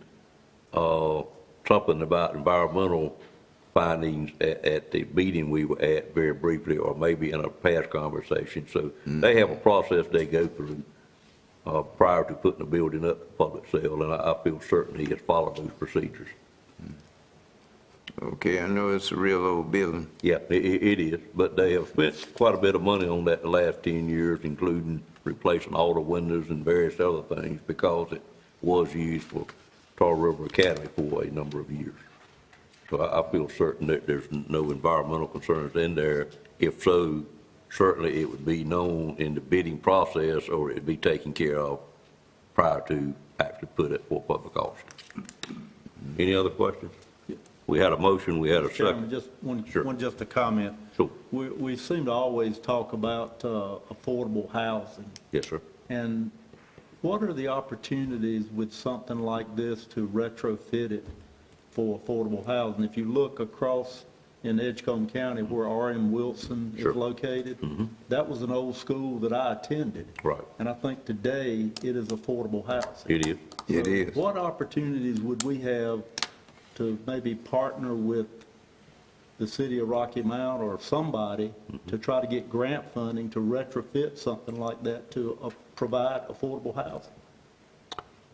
something about environmental findings at the meeting we were at very briefly, or maybe in a past conversation. So they have a process they go through prior to putting the building up for public sale, and I feel certain he has followed those procedures. Okay, I know it's a real old building. Yeah, it is, but they have spent quite a bit of money on that the last 10 years, including replacing all the windows and various other things, because it was used for Tar River Academy for a number of years. So I feel certain that there's no environmental concerns in there. If so, certainly it would be known in the bidding process, or it'd be taken care of prior to actually put it for public auction. Any other questions? We had a motion, we had a Chairman, second. just a comment. Sure. We seem to always talk about affordable housing. Yes, sir. And what are the opportunities with something like this to retrofit it for affordable housing? If you look across in Edgecombe County where R.M. Wilson is located, that was an old school that I attended. Right. And I think today it is affordable housing. It is. It is. What opportunities would we have to maybe partner with the city of Rocky Mount or somebody to try to get grant funding to retrofit something like that to provide affordable housing?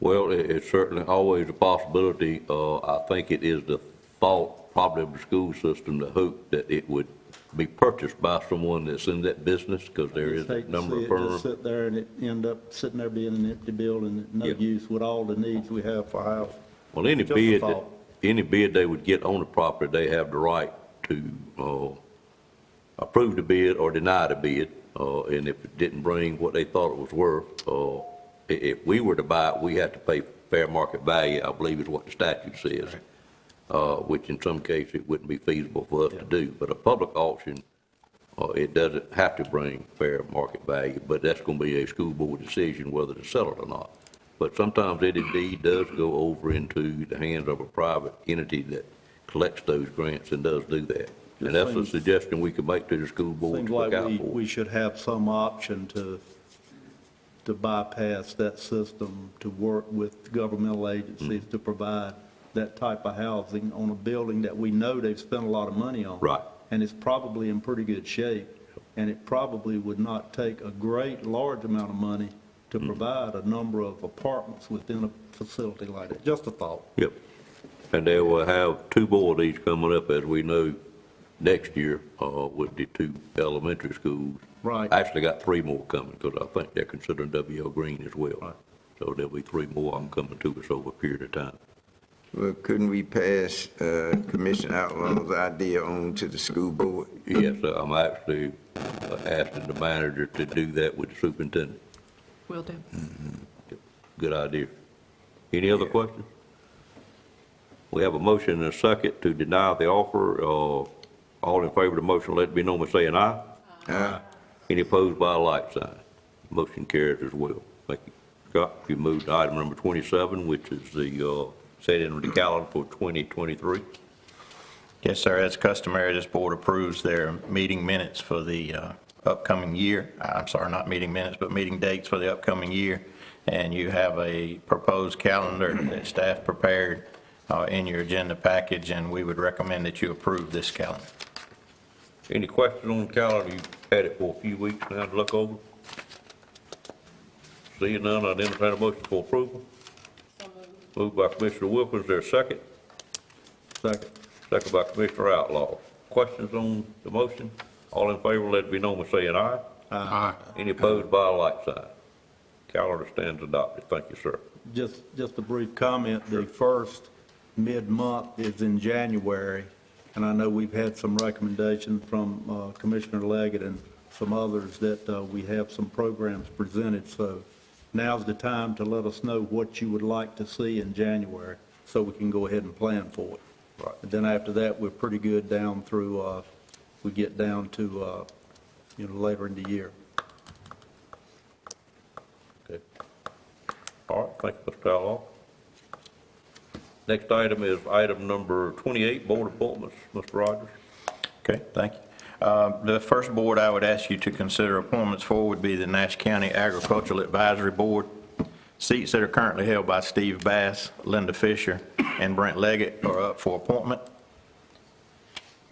Well, it's certainly always a possibility. I think it is the thought probably of the school system to hope that it would be purchased by someone that's in that business, because there is a number of firms. Just sit there and it end up sitting there being an empty building, no use with all the needs we have for housing. Well, any Just a bid, thought. any bid they would get on the property, they have the right to approve the bid or deny the bid. And if it didn't bring what they thought it was worth, if we were to buy it, we had to pay fair market value, I believe is what the statute says, which in some cases it wouldn't be feasible for us to do. But a public auction, it doesn't have to bring fair market value, but that's going to be a school board decision whether to sell it or not. But sometimes it indeed does go over into the hands of a private entity that collects those grants and does do that. And that's a suggestion we could make to the school board Seems to look like out for. we should have some option to bypass that system, to work with governmental agencies to provide that type of housing on a building that we know they've spent a lot of money on. Right. And it's probably in pretty good shape, and it probably would not take a great large amount of money to provide a number of apartments within a facility like that. Just a thought. Yep. And they will have 2 more of these coming up, as we know, next year with the 2 elementary schools. Right. Actually got 3 more coming, because I think they're considering W.L. Green as well. Right. So there'll be 3 more of them coming to us over a period of time. Well, couldn't we pass Commissioner Outlaw's idea on to the school board? Yes, I'm actually asking the manager to do that with the superintendent. Will do. Good idea. Any other questions? We have a motion and a second to deny the offer. All in favor of the motion, let it be known by saying aye. Aye. Any opposed by a like sign? Motion carries as well. Thank you. Scott, if you move to item number 27, which is the setting of the calendar for 2023. Yes, sir. As customary, this board approves their meeting minutes for the upcoming year. I'm sorry, not meeting minutes, but meeting dates for the upcoming year. And you have a proposed calendar that staff prepared in your agenda package, and we would recommend that you approve this calendar. Any questions on the calendar? You've had it for a few weeks now to look over. Seeing none, I'd entertain a motion for approval. Moved by Commissioner Wilkins, there a second? Second. Second by Commissioner Outlaw. Questions on the motion? All in favor, let it be known by saying aye. Aye. Any opposed by a like sign? Calendar stands adopted. Thank you, sir. Just a brief comment. The first mid-month is in January, and I know we've had some recommendations from Commissioner Leggett and some others that we have some programs presented, so now's the time to let us know what you would like to see in January, so we can go ahead and plan for it. Right. And then after that, we're pretty good down through, we get down to, later in the year. Okay. All right, thank you, Mr. Outlaw. Next item is item number 28, board appointments. Mr. Rogers. Okay, thank you. The first board I would ask you to consider appointments for would be the Nash County Agricultural Advisory Board. Seats that are currently held by Steve Bass, Linda Fisher, and Brent Leggett are up for appointment.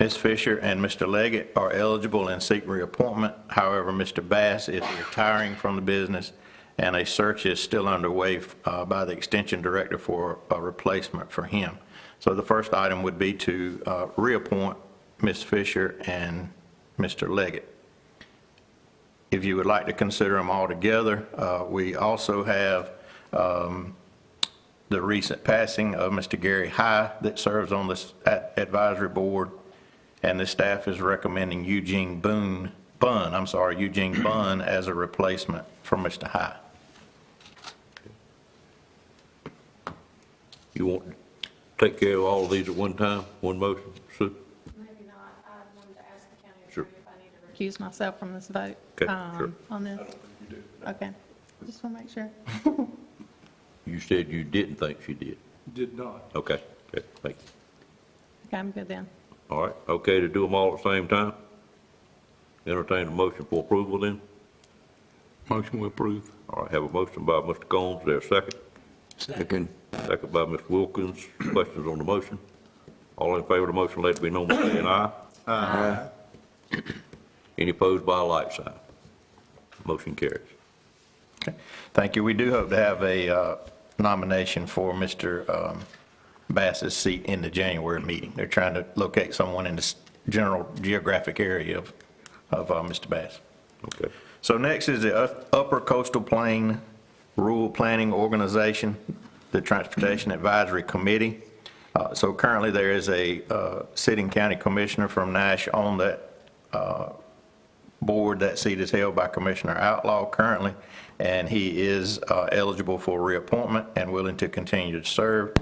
Ms. Fisher and Mr. Leggett are eligible and seek reappointment. However, Mr. Bass is retiring from the business, and a search is still underway by the Extension Director for a replacement for him. So the first item would be to reappoint Ms. Fisher and Mr. Leggett. If you would like to consider them all together, we also have the recent passing of Mr. Gary High that serves on this advisory board, and the staff is recommending Eugene Bunn as a replacement for Mr. High. You want to take care of all of these at one time, one motion, Sue? Maybe not. I wanted to ask the county Sure. attorney if I need to recuse myself from this vote. Okay, sure. On this. Okay, just want to make sure. You said you didn't think she did. Did not. Okay, okay, thank you. Okay, I'm good then. All right, okay to do them all at the same time? Entertain a motion for approval then? Motion will approve. All right, have a motion by Mr. Combs, there a second? Second. Second by Mr. Wilkins. Questions on the motion? All in favor of the motion, let it be known by saying aye. Aye. Any opposed by a like sign? Motion carries. Okay. Thank you. We do hope to have a nomination for Mr. Bass's seat in the January meeting. They're trying to locate someone in the general geographic area of Mr. Bass. Okay. So next is the Upper Coastal Plain Rural Planning Organization, the Transportation Advisory Committee. So currently there is a sitting county commissioner from Nash on that board. That seat is held by Commissioner Outlaw currently, and he is eligible for reappointment and willing to continue to serve.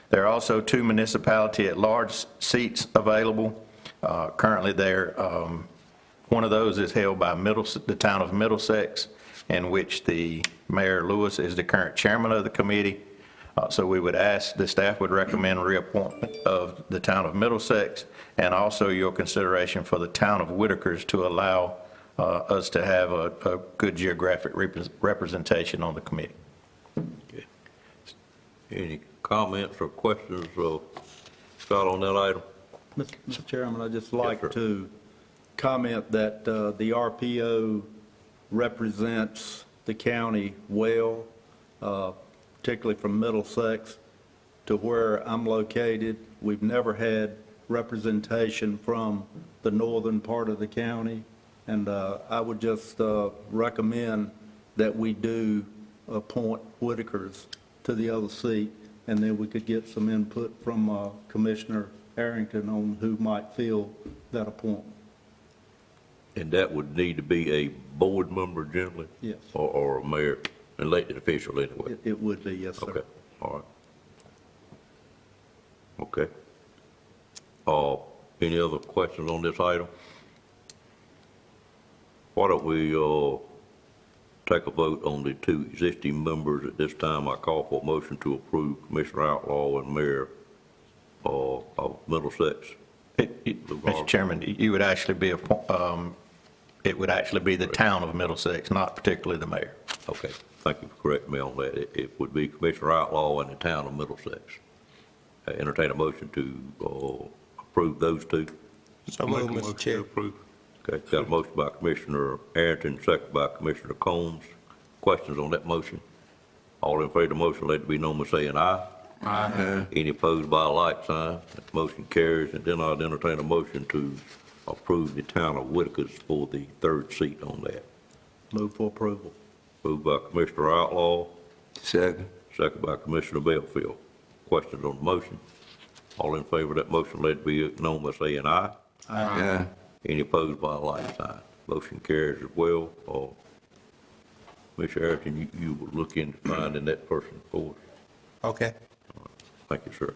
There are also 2 municipality at large seats available. Currently there, one of those is held by the town of Middlesex, in which the Mayor Lewis is the current chairman of the committee. So we would ask, the staff would recommend reappointment of the town of Middlesex, and also your consideration for the town of Whitakers to allow us to have a good geographic representation on the committee. Okay. Any comments or questions, Scott, on that item? Mr. Chairman, I'd just like sir. to comment that the RPO represents the county well, particularly from Middlesex to where I'm located. We've never had representation from the northern part of the county, and I would just recommend that we do appoint Whitakers to the other seat, and then we could get some input from Commissioner Arrington on who might fill that appointment. And that would need to be a board member generally? Yes. Or a mayor, elected official anyway? It would be, yes, sir. Okay, all right. Okay. Any other questions on this item? Why don't we take a vote on the 2 existing members at this time? I call for a motion to approve Commissioner Outlaw and Mayor of Middlesex. Mr. Chairman, you would actually be, it would actually be the town of Middlesex, not particularly the mayor. Okay, thank you for correcting me on that. It would be Commissioner Outlaw and the town of Middlesex. Entertain a motion to approve those 2. So moved, Mr. Chair. Okay, got a motion by Commissioner Arrington, second by Commissioner Combs. Questions on that motion? All in favor of the motion, let it be known by saying aye. Aye. Any opposed by a like sign? That motion carries, and then I'd entertain a motion to approve the town of Whitakers for the 3rd seat on that. Move for approval. Moved by Commissioner Outlaw, Second. second by Commissioner Belfield. Questions on the motion? All in favor of that motion, let it be known by saying aye. Aye. Any opposed by a like sign? Motion carries as well. Mr. Arrington, you will look into finding that person for us. Okay. Thank you, sir.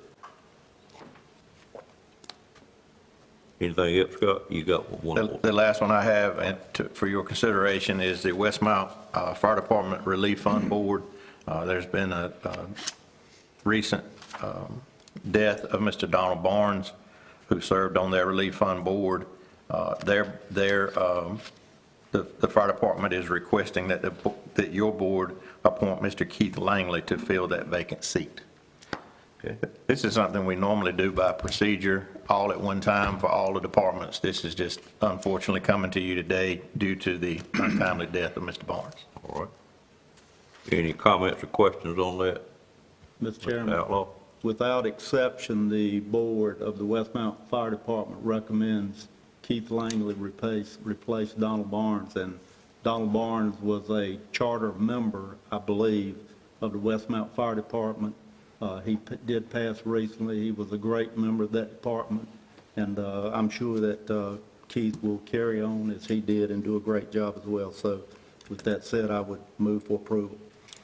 Anything else, Scott? You got one more? The last one I have for your consideration is the Westmount Fire Department Relief Fund Board. There's been a recent death of Mr. Donald Barnes, who served on their Relief Fund Board. The fire department is requesting that your board appoint Mr. Keith Langley to fill that vacant seat. Okay. This is something we normally do by procedure, all at one time for all the departments. This is just unfortunately coming to you today due to the untimely death of Mr. Barnes. All right. Any comments or questions on that? Mr. Chairman, Outlaw? without exception, the board of the Westmount Fire Department recommends Keith Langley replace Donald Barnes, and Donald Barnes was a charter member, I believe, of the Westmount Fire Department. Did pass recently. He was a great member of that department, and I'm sure that Keith will carry on as he did and do a great job as well. So with that said, I would move for approval.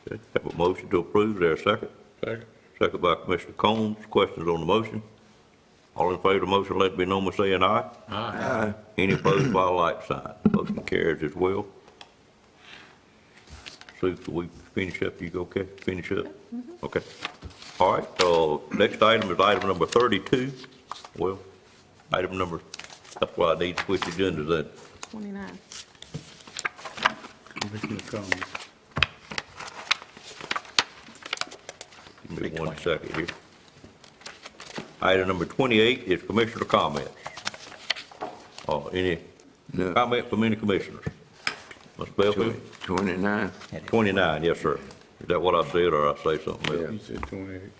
Okay, have a motion to approve, is there a second? Second. Second by Commissioner Combs. Questions on the motion? All in favor of the motion, let it be known by saying aye. Aye. Any opposed by a like sign. Motion carries as well. Sue, can we finish up? You okay? Finish up? Okay. All right, next item is item number 32. Well, item number, that's why I need to switch agendas then. 29. Commissioner Combs. Give me 1 second here. Item number 28 is commissioner comments. Any comment from any commissioners? Ms. Belfield? 29. 29, yes, sir. Is that what I said, or I say something else? You said 28.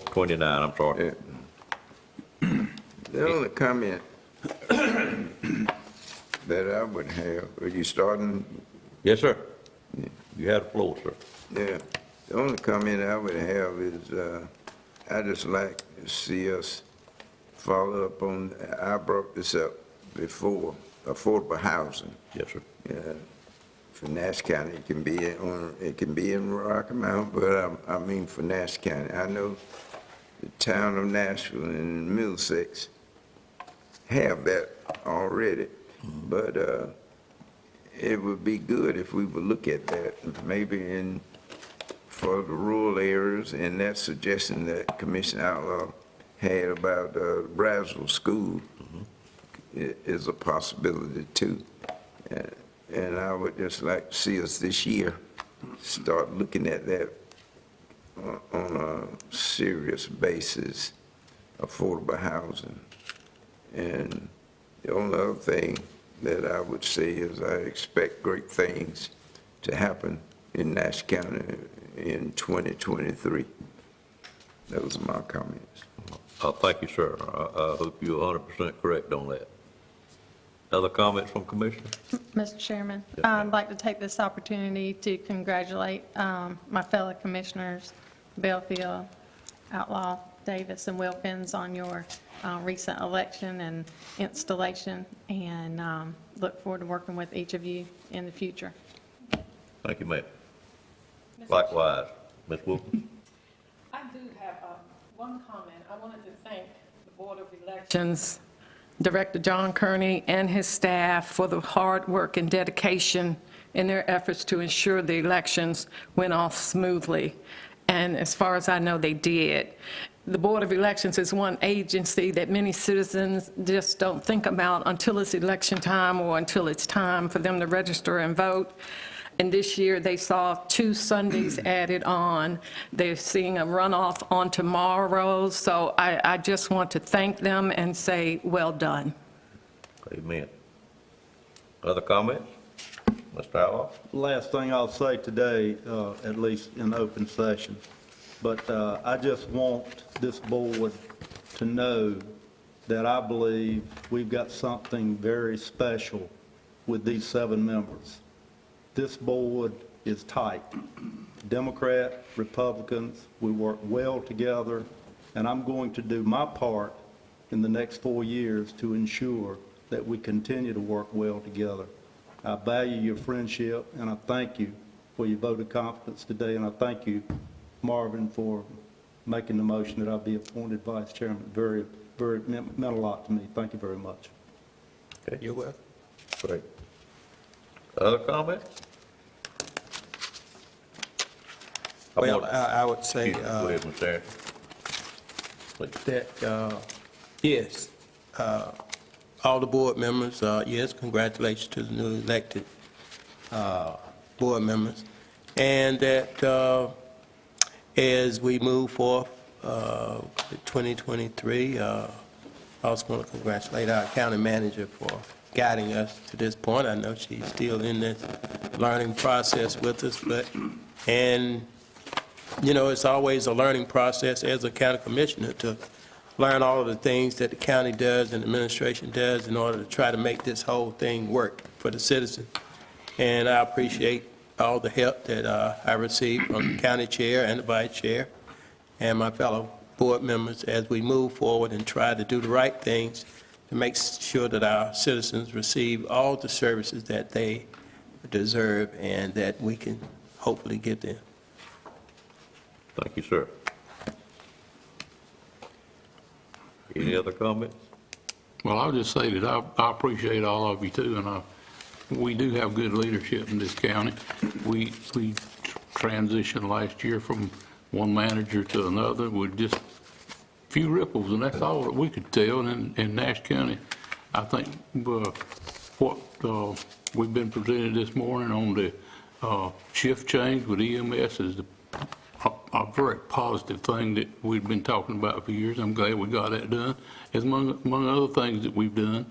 29, I'm sorry. The only comment that I would have, are you starting? Yes, sir. You have the floor, sir. Yeah, the only comment I would have is, I just like to see us follow up on, I brought this up before, affordable housing. Yes, sir. Yeah, for Nash County, it can be in Rocky Mount, but I mean for Nash County. I know the town of Nashville and Middlesex have that already, but it would be good if we would look at that, maybe for the rural areas, and that suggestion that Commissioner Outlaw had about Braswell School is a possibility too. And I would just like to see us this year start looking at that on a serious basis, affordable housing. And the only other thing that I would say is I expect great things to happen in Nash County in 2023. Those are my comments. Thank you, sir. I hope you're 100% correct on that. Other comments from commissioners? Mr. Chairman, I'd like to take this opportunity to congratulate my fellow commissioners, Belfield, Outlaw, Davis, and Wilkins on your recent election and installation, and look forward to working with each of you in the future. Thank you, ma'am. Likewise, Ms. Wilkins. I do have one comment. I wanted to thank the Board of Elections, Director John Kearney and his staff for the hard work and dedication in their efforts to ensure the elections went off smoothly. And as far as I know, they did. The Board of Elections is one agency that many citizens just don't think about until it's election time or until it's time for them to register and vote. And this year, they saw 2 Sundays added on. They're seeing a runoff on tomorrow. So I just want to thank them and say, well done. Amen. Other comments? Mr. Outlaw? Last thing I'll say today, at least in open session, but I just want this board to know that I believe we've got something very special with these 7 members. This board is tight. Democrat, Republicans, we work well together, and I'm going to do my part in the next 4 years to ensure that we continue to work well together. I value your friendship, and I thank you for your vote of confidence today, and I thank you, Marvin, for making the motion that I be appointed vice chairman. Meant a lot to me. Thank you very much. Okay. You're welcome. Great. Other comments? Well, I would say Go ahead, Mr. Harris. that, yes, all the board members, yes, congratulations to the newly elected board members, and that as we move forth 2023, I also want to congratulate our county manager for guiding us to this point. I know she's still in this learning process with us, and you know, it's always a learning process as a county commissioner to learn all of the things that the county does and the administration does in order to try to make this whole thing work for the citizens. And I appreciate all the help that I received from the county chair and the vice chair. and my fellow board members as we move forward and try to do the right things to make sure that our citizens receive all the services that they deserve and that we can hopefully get them. Thank you, sir. Any other comments? Well, I'll just say that I appreciate all of you too, and we do have good leadership in this county. We transitioned last year from one manager to another with just a few ripples, and that's all that we could tell. And in Nash County, I think what we've been presented this morning on the shift change with EMS is a very positive thing that we've been talking about for years. I'm glad we got that done. As among other things that we've done,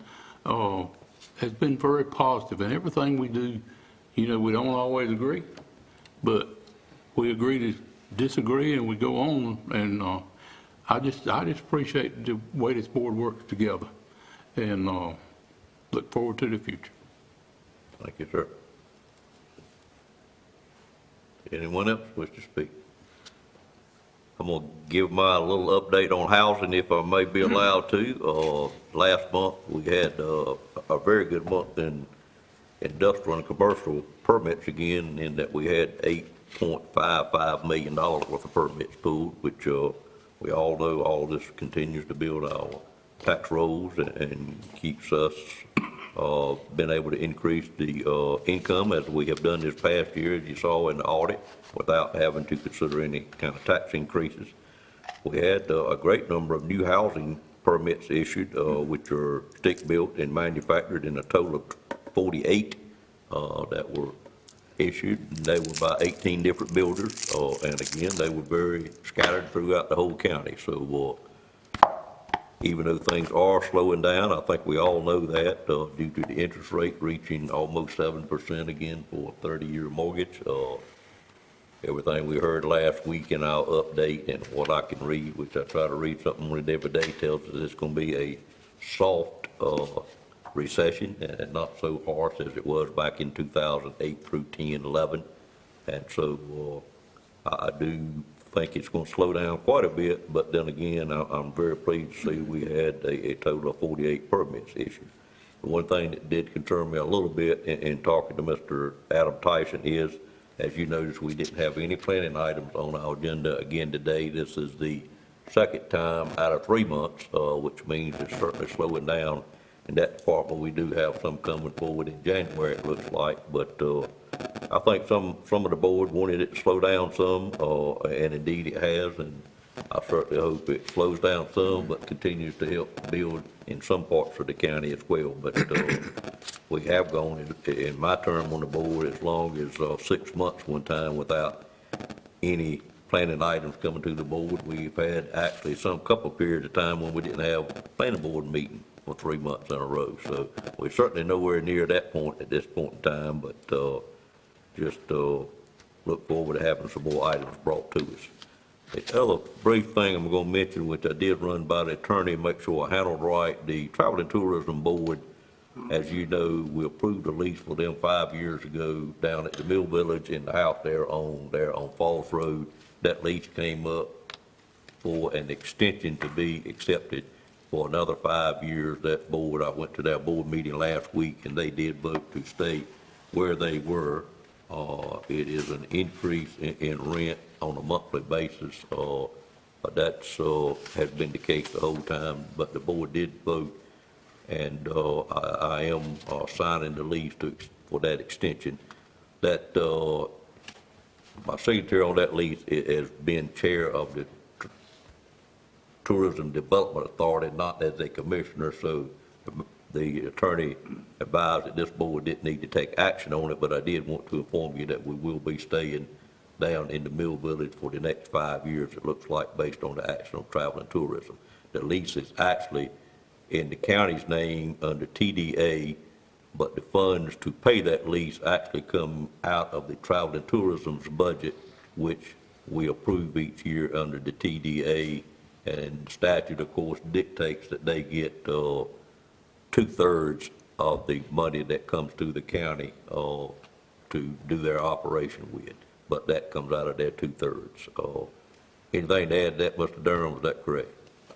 has been very positive. And everything we do, we don't always agree, but we agree to disagree and we go on. And I just appreciate the way this board works together, and look forward to the future. Thank you, sir. Anyone else wish to speak? I'm going to give my little update on housing if I may be allowed to. Last month, we had a very good month in industrial and commercial permits again, in that we had $8.55 million worth of permits pulled, which we all know all this continues to build our tax rolls and keeps us been able to increase the income as we have done this past year, as you saw in the audit, without having to consider any kind of tax increases. We had a great number of new housing permits issued, which are stick-built and manufactured, in a total of 48 that were issued. They were by 18 different builders, and again, they were very scattered throughout the whole county. So even though things are slowing down, I think we all know that, due to the interest rate reaching almost 7% again for a 30-year mortgage. Everything we heard last week in our update and what I can read, which I try to read something every day, tells us it's going to be a soft recession, and not so harsh as it was back in 2008 through 10, 11. And so I do think it's going to slow down quite a bit, but then again, I'm very pleased to see we had a total of 48 permits issued. The one thing that did concern me a little bit in talking to Mr. Adam Tyson is, as you noticed, we didn't have any planning items on our agenda again today. This is the second time out of 3 months, which means it's certainly slowing down in that department. We do have some coming forward in January, it looks like, but I think some of the board wanted it to slow down some, and indeed it has, and I certainly hope it slows down some, but continues to help build in some parts of the county as well. But we have gone, in my term on the board, as long as 6 months one time without any planning items coming to the board. We've had actually some couple periods of time when we didn't have a planning board meeting for 3 months in a row. So we're certainly nowhere near that point at this point in time, but just look forward to having some more items brought to us. The other brief thing I'm going to mention, which I did run by the attorney, make sure I handled right, the Travel and Tourism Board, as you know, we approved a lease for them 5 years ago down at the Mill Village in the house there on Falls Road. That lease came up for an extension to be accepted for another 5 years. That board, I went to their board meeting last week, and they did vote to stay where they were. It is an increase in rent on a monthly basis. That's has been the case the whole time, but the board did vote, and I am signing the lease for that extension. That my signature on that lease has been chair of the Tourism Development Authority, not as a commissioner, so the attorney advised that this board didn't need to take action on it, but I did want to inform you that we will be staying down in the Mill Village for the next 5 years, it looks like, based on the action on travel and tourism. The lease is actually in the county's name under TDA, but the funds to pay that lease actually come out of the travel and tourism's budget, which we approve each year under the TDA, and statute, of course, dictates that they get 2/3 of the money that comes to the county to do their operation with, but that comes out of their 2/3. Anything to add to that, Mr. Durham, is that correct?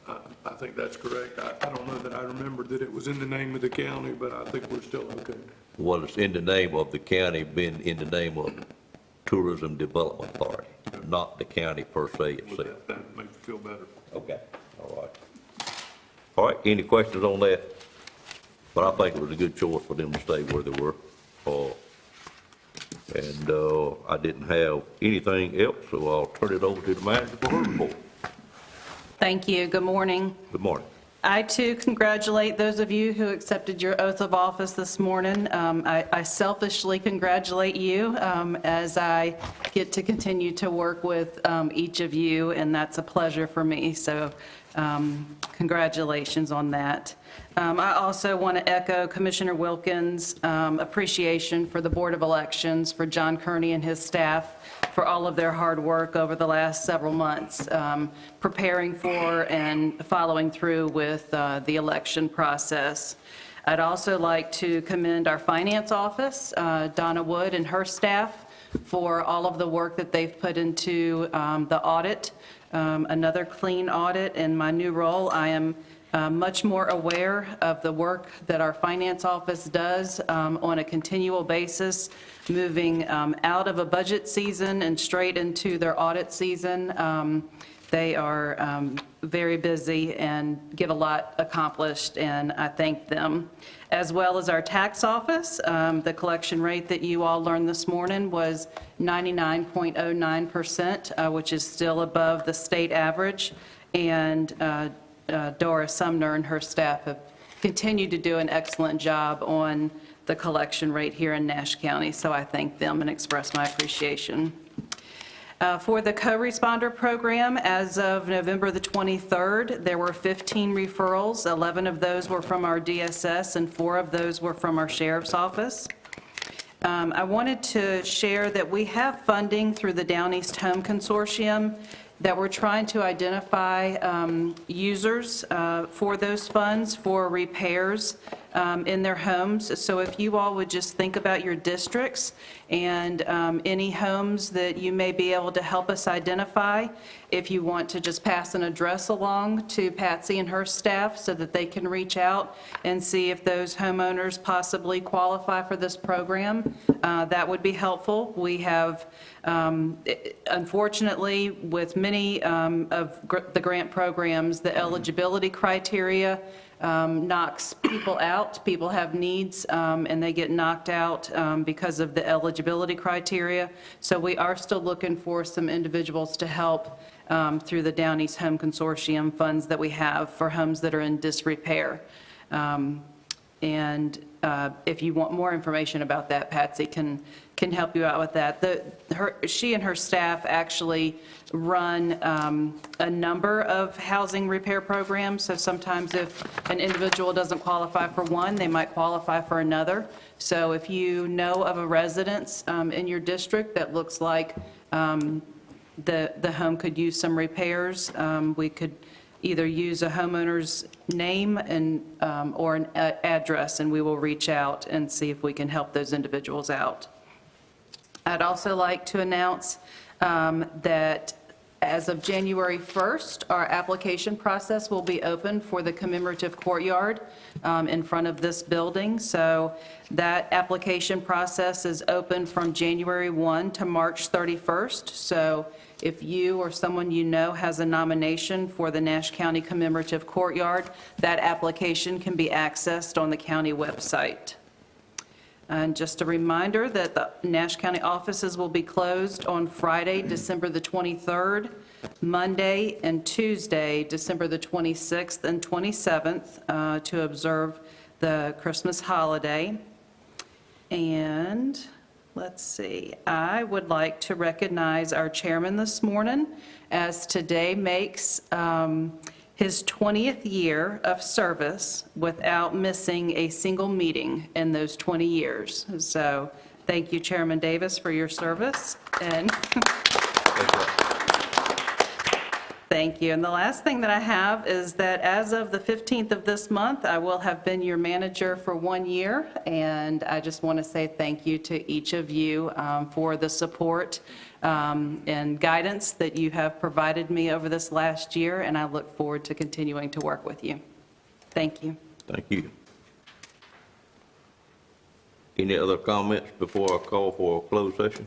I think that's correct. I don't know that I remembered that it was in the name of the county, but I think we're still okay. Well, it's in the name of the county, been in the name of Tourism Development Authority, not the county per se itself. That makes me feel better. Okay, all right. All right, any questions on that? But I think it was a good choice for them to stay where they were. And I didn't have anything else, so I'll turn it over to the manager for her report. Thank you. Good morning. Good morning. I, too, congratulate those of you who accepted your oath of office this morning. I selfishly congratulate you as I get to continue to work with each of you, and that's a pleasure for me. So congratulations on that. I also want to echo Commissioner Wilkins' appreciation for the Board of Elections, for John Kearney and his staff, for all of their hard work over the last several months, preparing for and following through with the election process. I'd also like to commend our finance office, Donna Wood and her staff, for all of the work that they've put into the audit, another clean audit. In my new role, I am much more aware of the work that our finance office does on a continual basis, moving out of a budget season and straight into their audit season. They are very busy and get a lot accomplished, and I thank them. As well as our tax office, the collection rate that you all learned this morning was 99.09%, which is still above the state average. And Dora Sumner and her staff have continued to do an excellent job on the collection rate here in Nash County, so I thank them and express my appreciation. For the co-responder program, as of November the 23rd, there were 15 referrals. 11 of those were from our DSS and 4 of those were from our Sheriff's Office. I wanted to share that we have funding through the Down East Home Consortium that we're trying to identify users for those funds for repairs in their homes. So if you all would just think about your districts and any homes that you may be able to help us identify, if you want to just pass an address along to Patsy and her staff so that they can reach out and see if those homeowners possibly qualify for this program, that would be helpful. We have, unfortunately, with many of the grant programs, the eligibility criteria knocks people out. People have needs and they get knocked out because of the eligibility criteria. So we are still looking for some individuals to help through the Down East Home Consortium funds that we have for homes that are in disrepair. And if you want more information about that, Patsy can help you out with that. She and her staff actually run a number of housing repair programs, so sometimes if an individual doesn't qualify for one, they might qualify for another. So if you know of a residence in your district that looks like the home could use some repairs, we could either use a homeowner's name and or an address, and we will reach out and see if we can help those individuals out. I'd also like to announce that as of January 1st, our application process will be open for the commemorative courtyard in front of this building. So that application process is open from January 1 to March 31st. So if you or someone you know has a nomination for the Nash County Commemorative Courtyard, that application can be accessed on the county website. And just a reminder that the Nash County offices will be closed on Friday, December the 23rd, Monday and Tuesday, December the 26th and 27th, to observe the Christmas holiday. And let's see, I would like to recognize our chairman this morning, as today makes his 20th year of service without missing a single meeting in those 20 years. So thank you, Chairman Davis, for your service. And Thank you. And the last thing that I have is that as of the 15th of this month, I will have been your manager for 1 year, and I just want to say thank you to each of you for the support and guidance that you have provided me over this last year, and I look forward to continuing to work with you. Thank you. Thank you. Any other comments before I call for a closed session?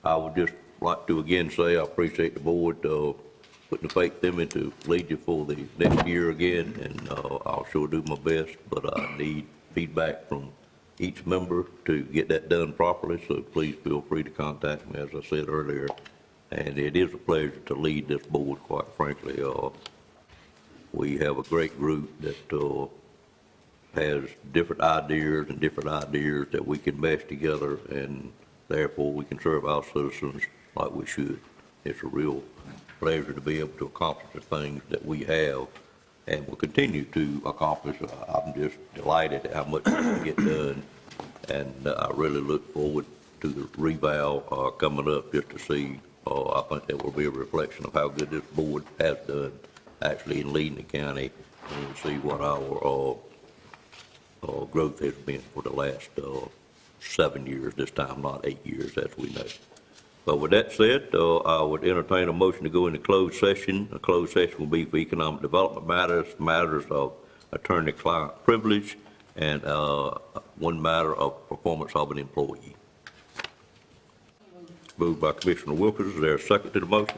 I would just like to again say I appreciate the board putting the faith in me to lead you for the next year again, and I'll sure do my best, but I need feedback from each member to get that done properly, so please feel free to contact me, as I said earlier. And it is a pleasure to lead this board, quite frankly. We have a great group that has different ideas that we can mesh together, and therefore we can serve our citizens like we should. It's a real pleasure to be able to accomplish the things that we have and will continue to accomplish. I'm just delighted at how much we can get done, and I really look forward to the revow coming up just to see. I think that will be a reflection of how good this board has done actually in leading the county, and see what our growth has been for the last 7 years, this time not 8 years, as we know. But with that said, I would entertain a motion to go into closed session. A closed session will be for economic development matters of attorney-client privilege, and one matter of performance of an employee. Moved by Commissioner Wilkins. Is there a second to the motion?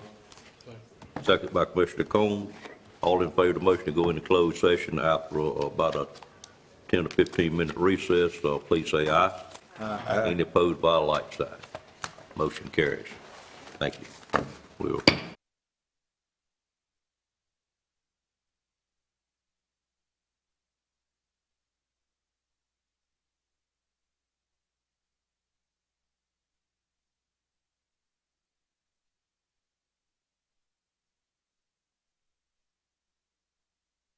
Second by Commissioner Combs. All in favor of the motion to go into closed session after about a 10 or 15-minute recess, please say aye. Aye. Any opposed by a like sign. Motion carries. Thank you. We'll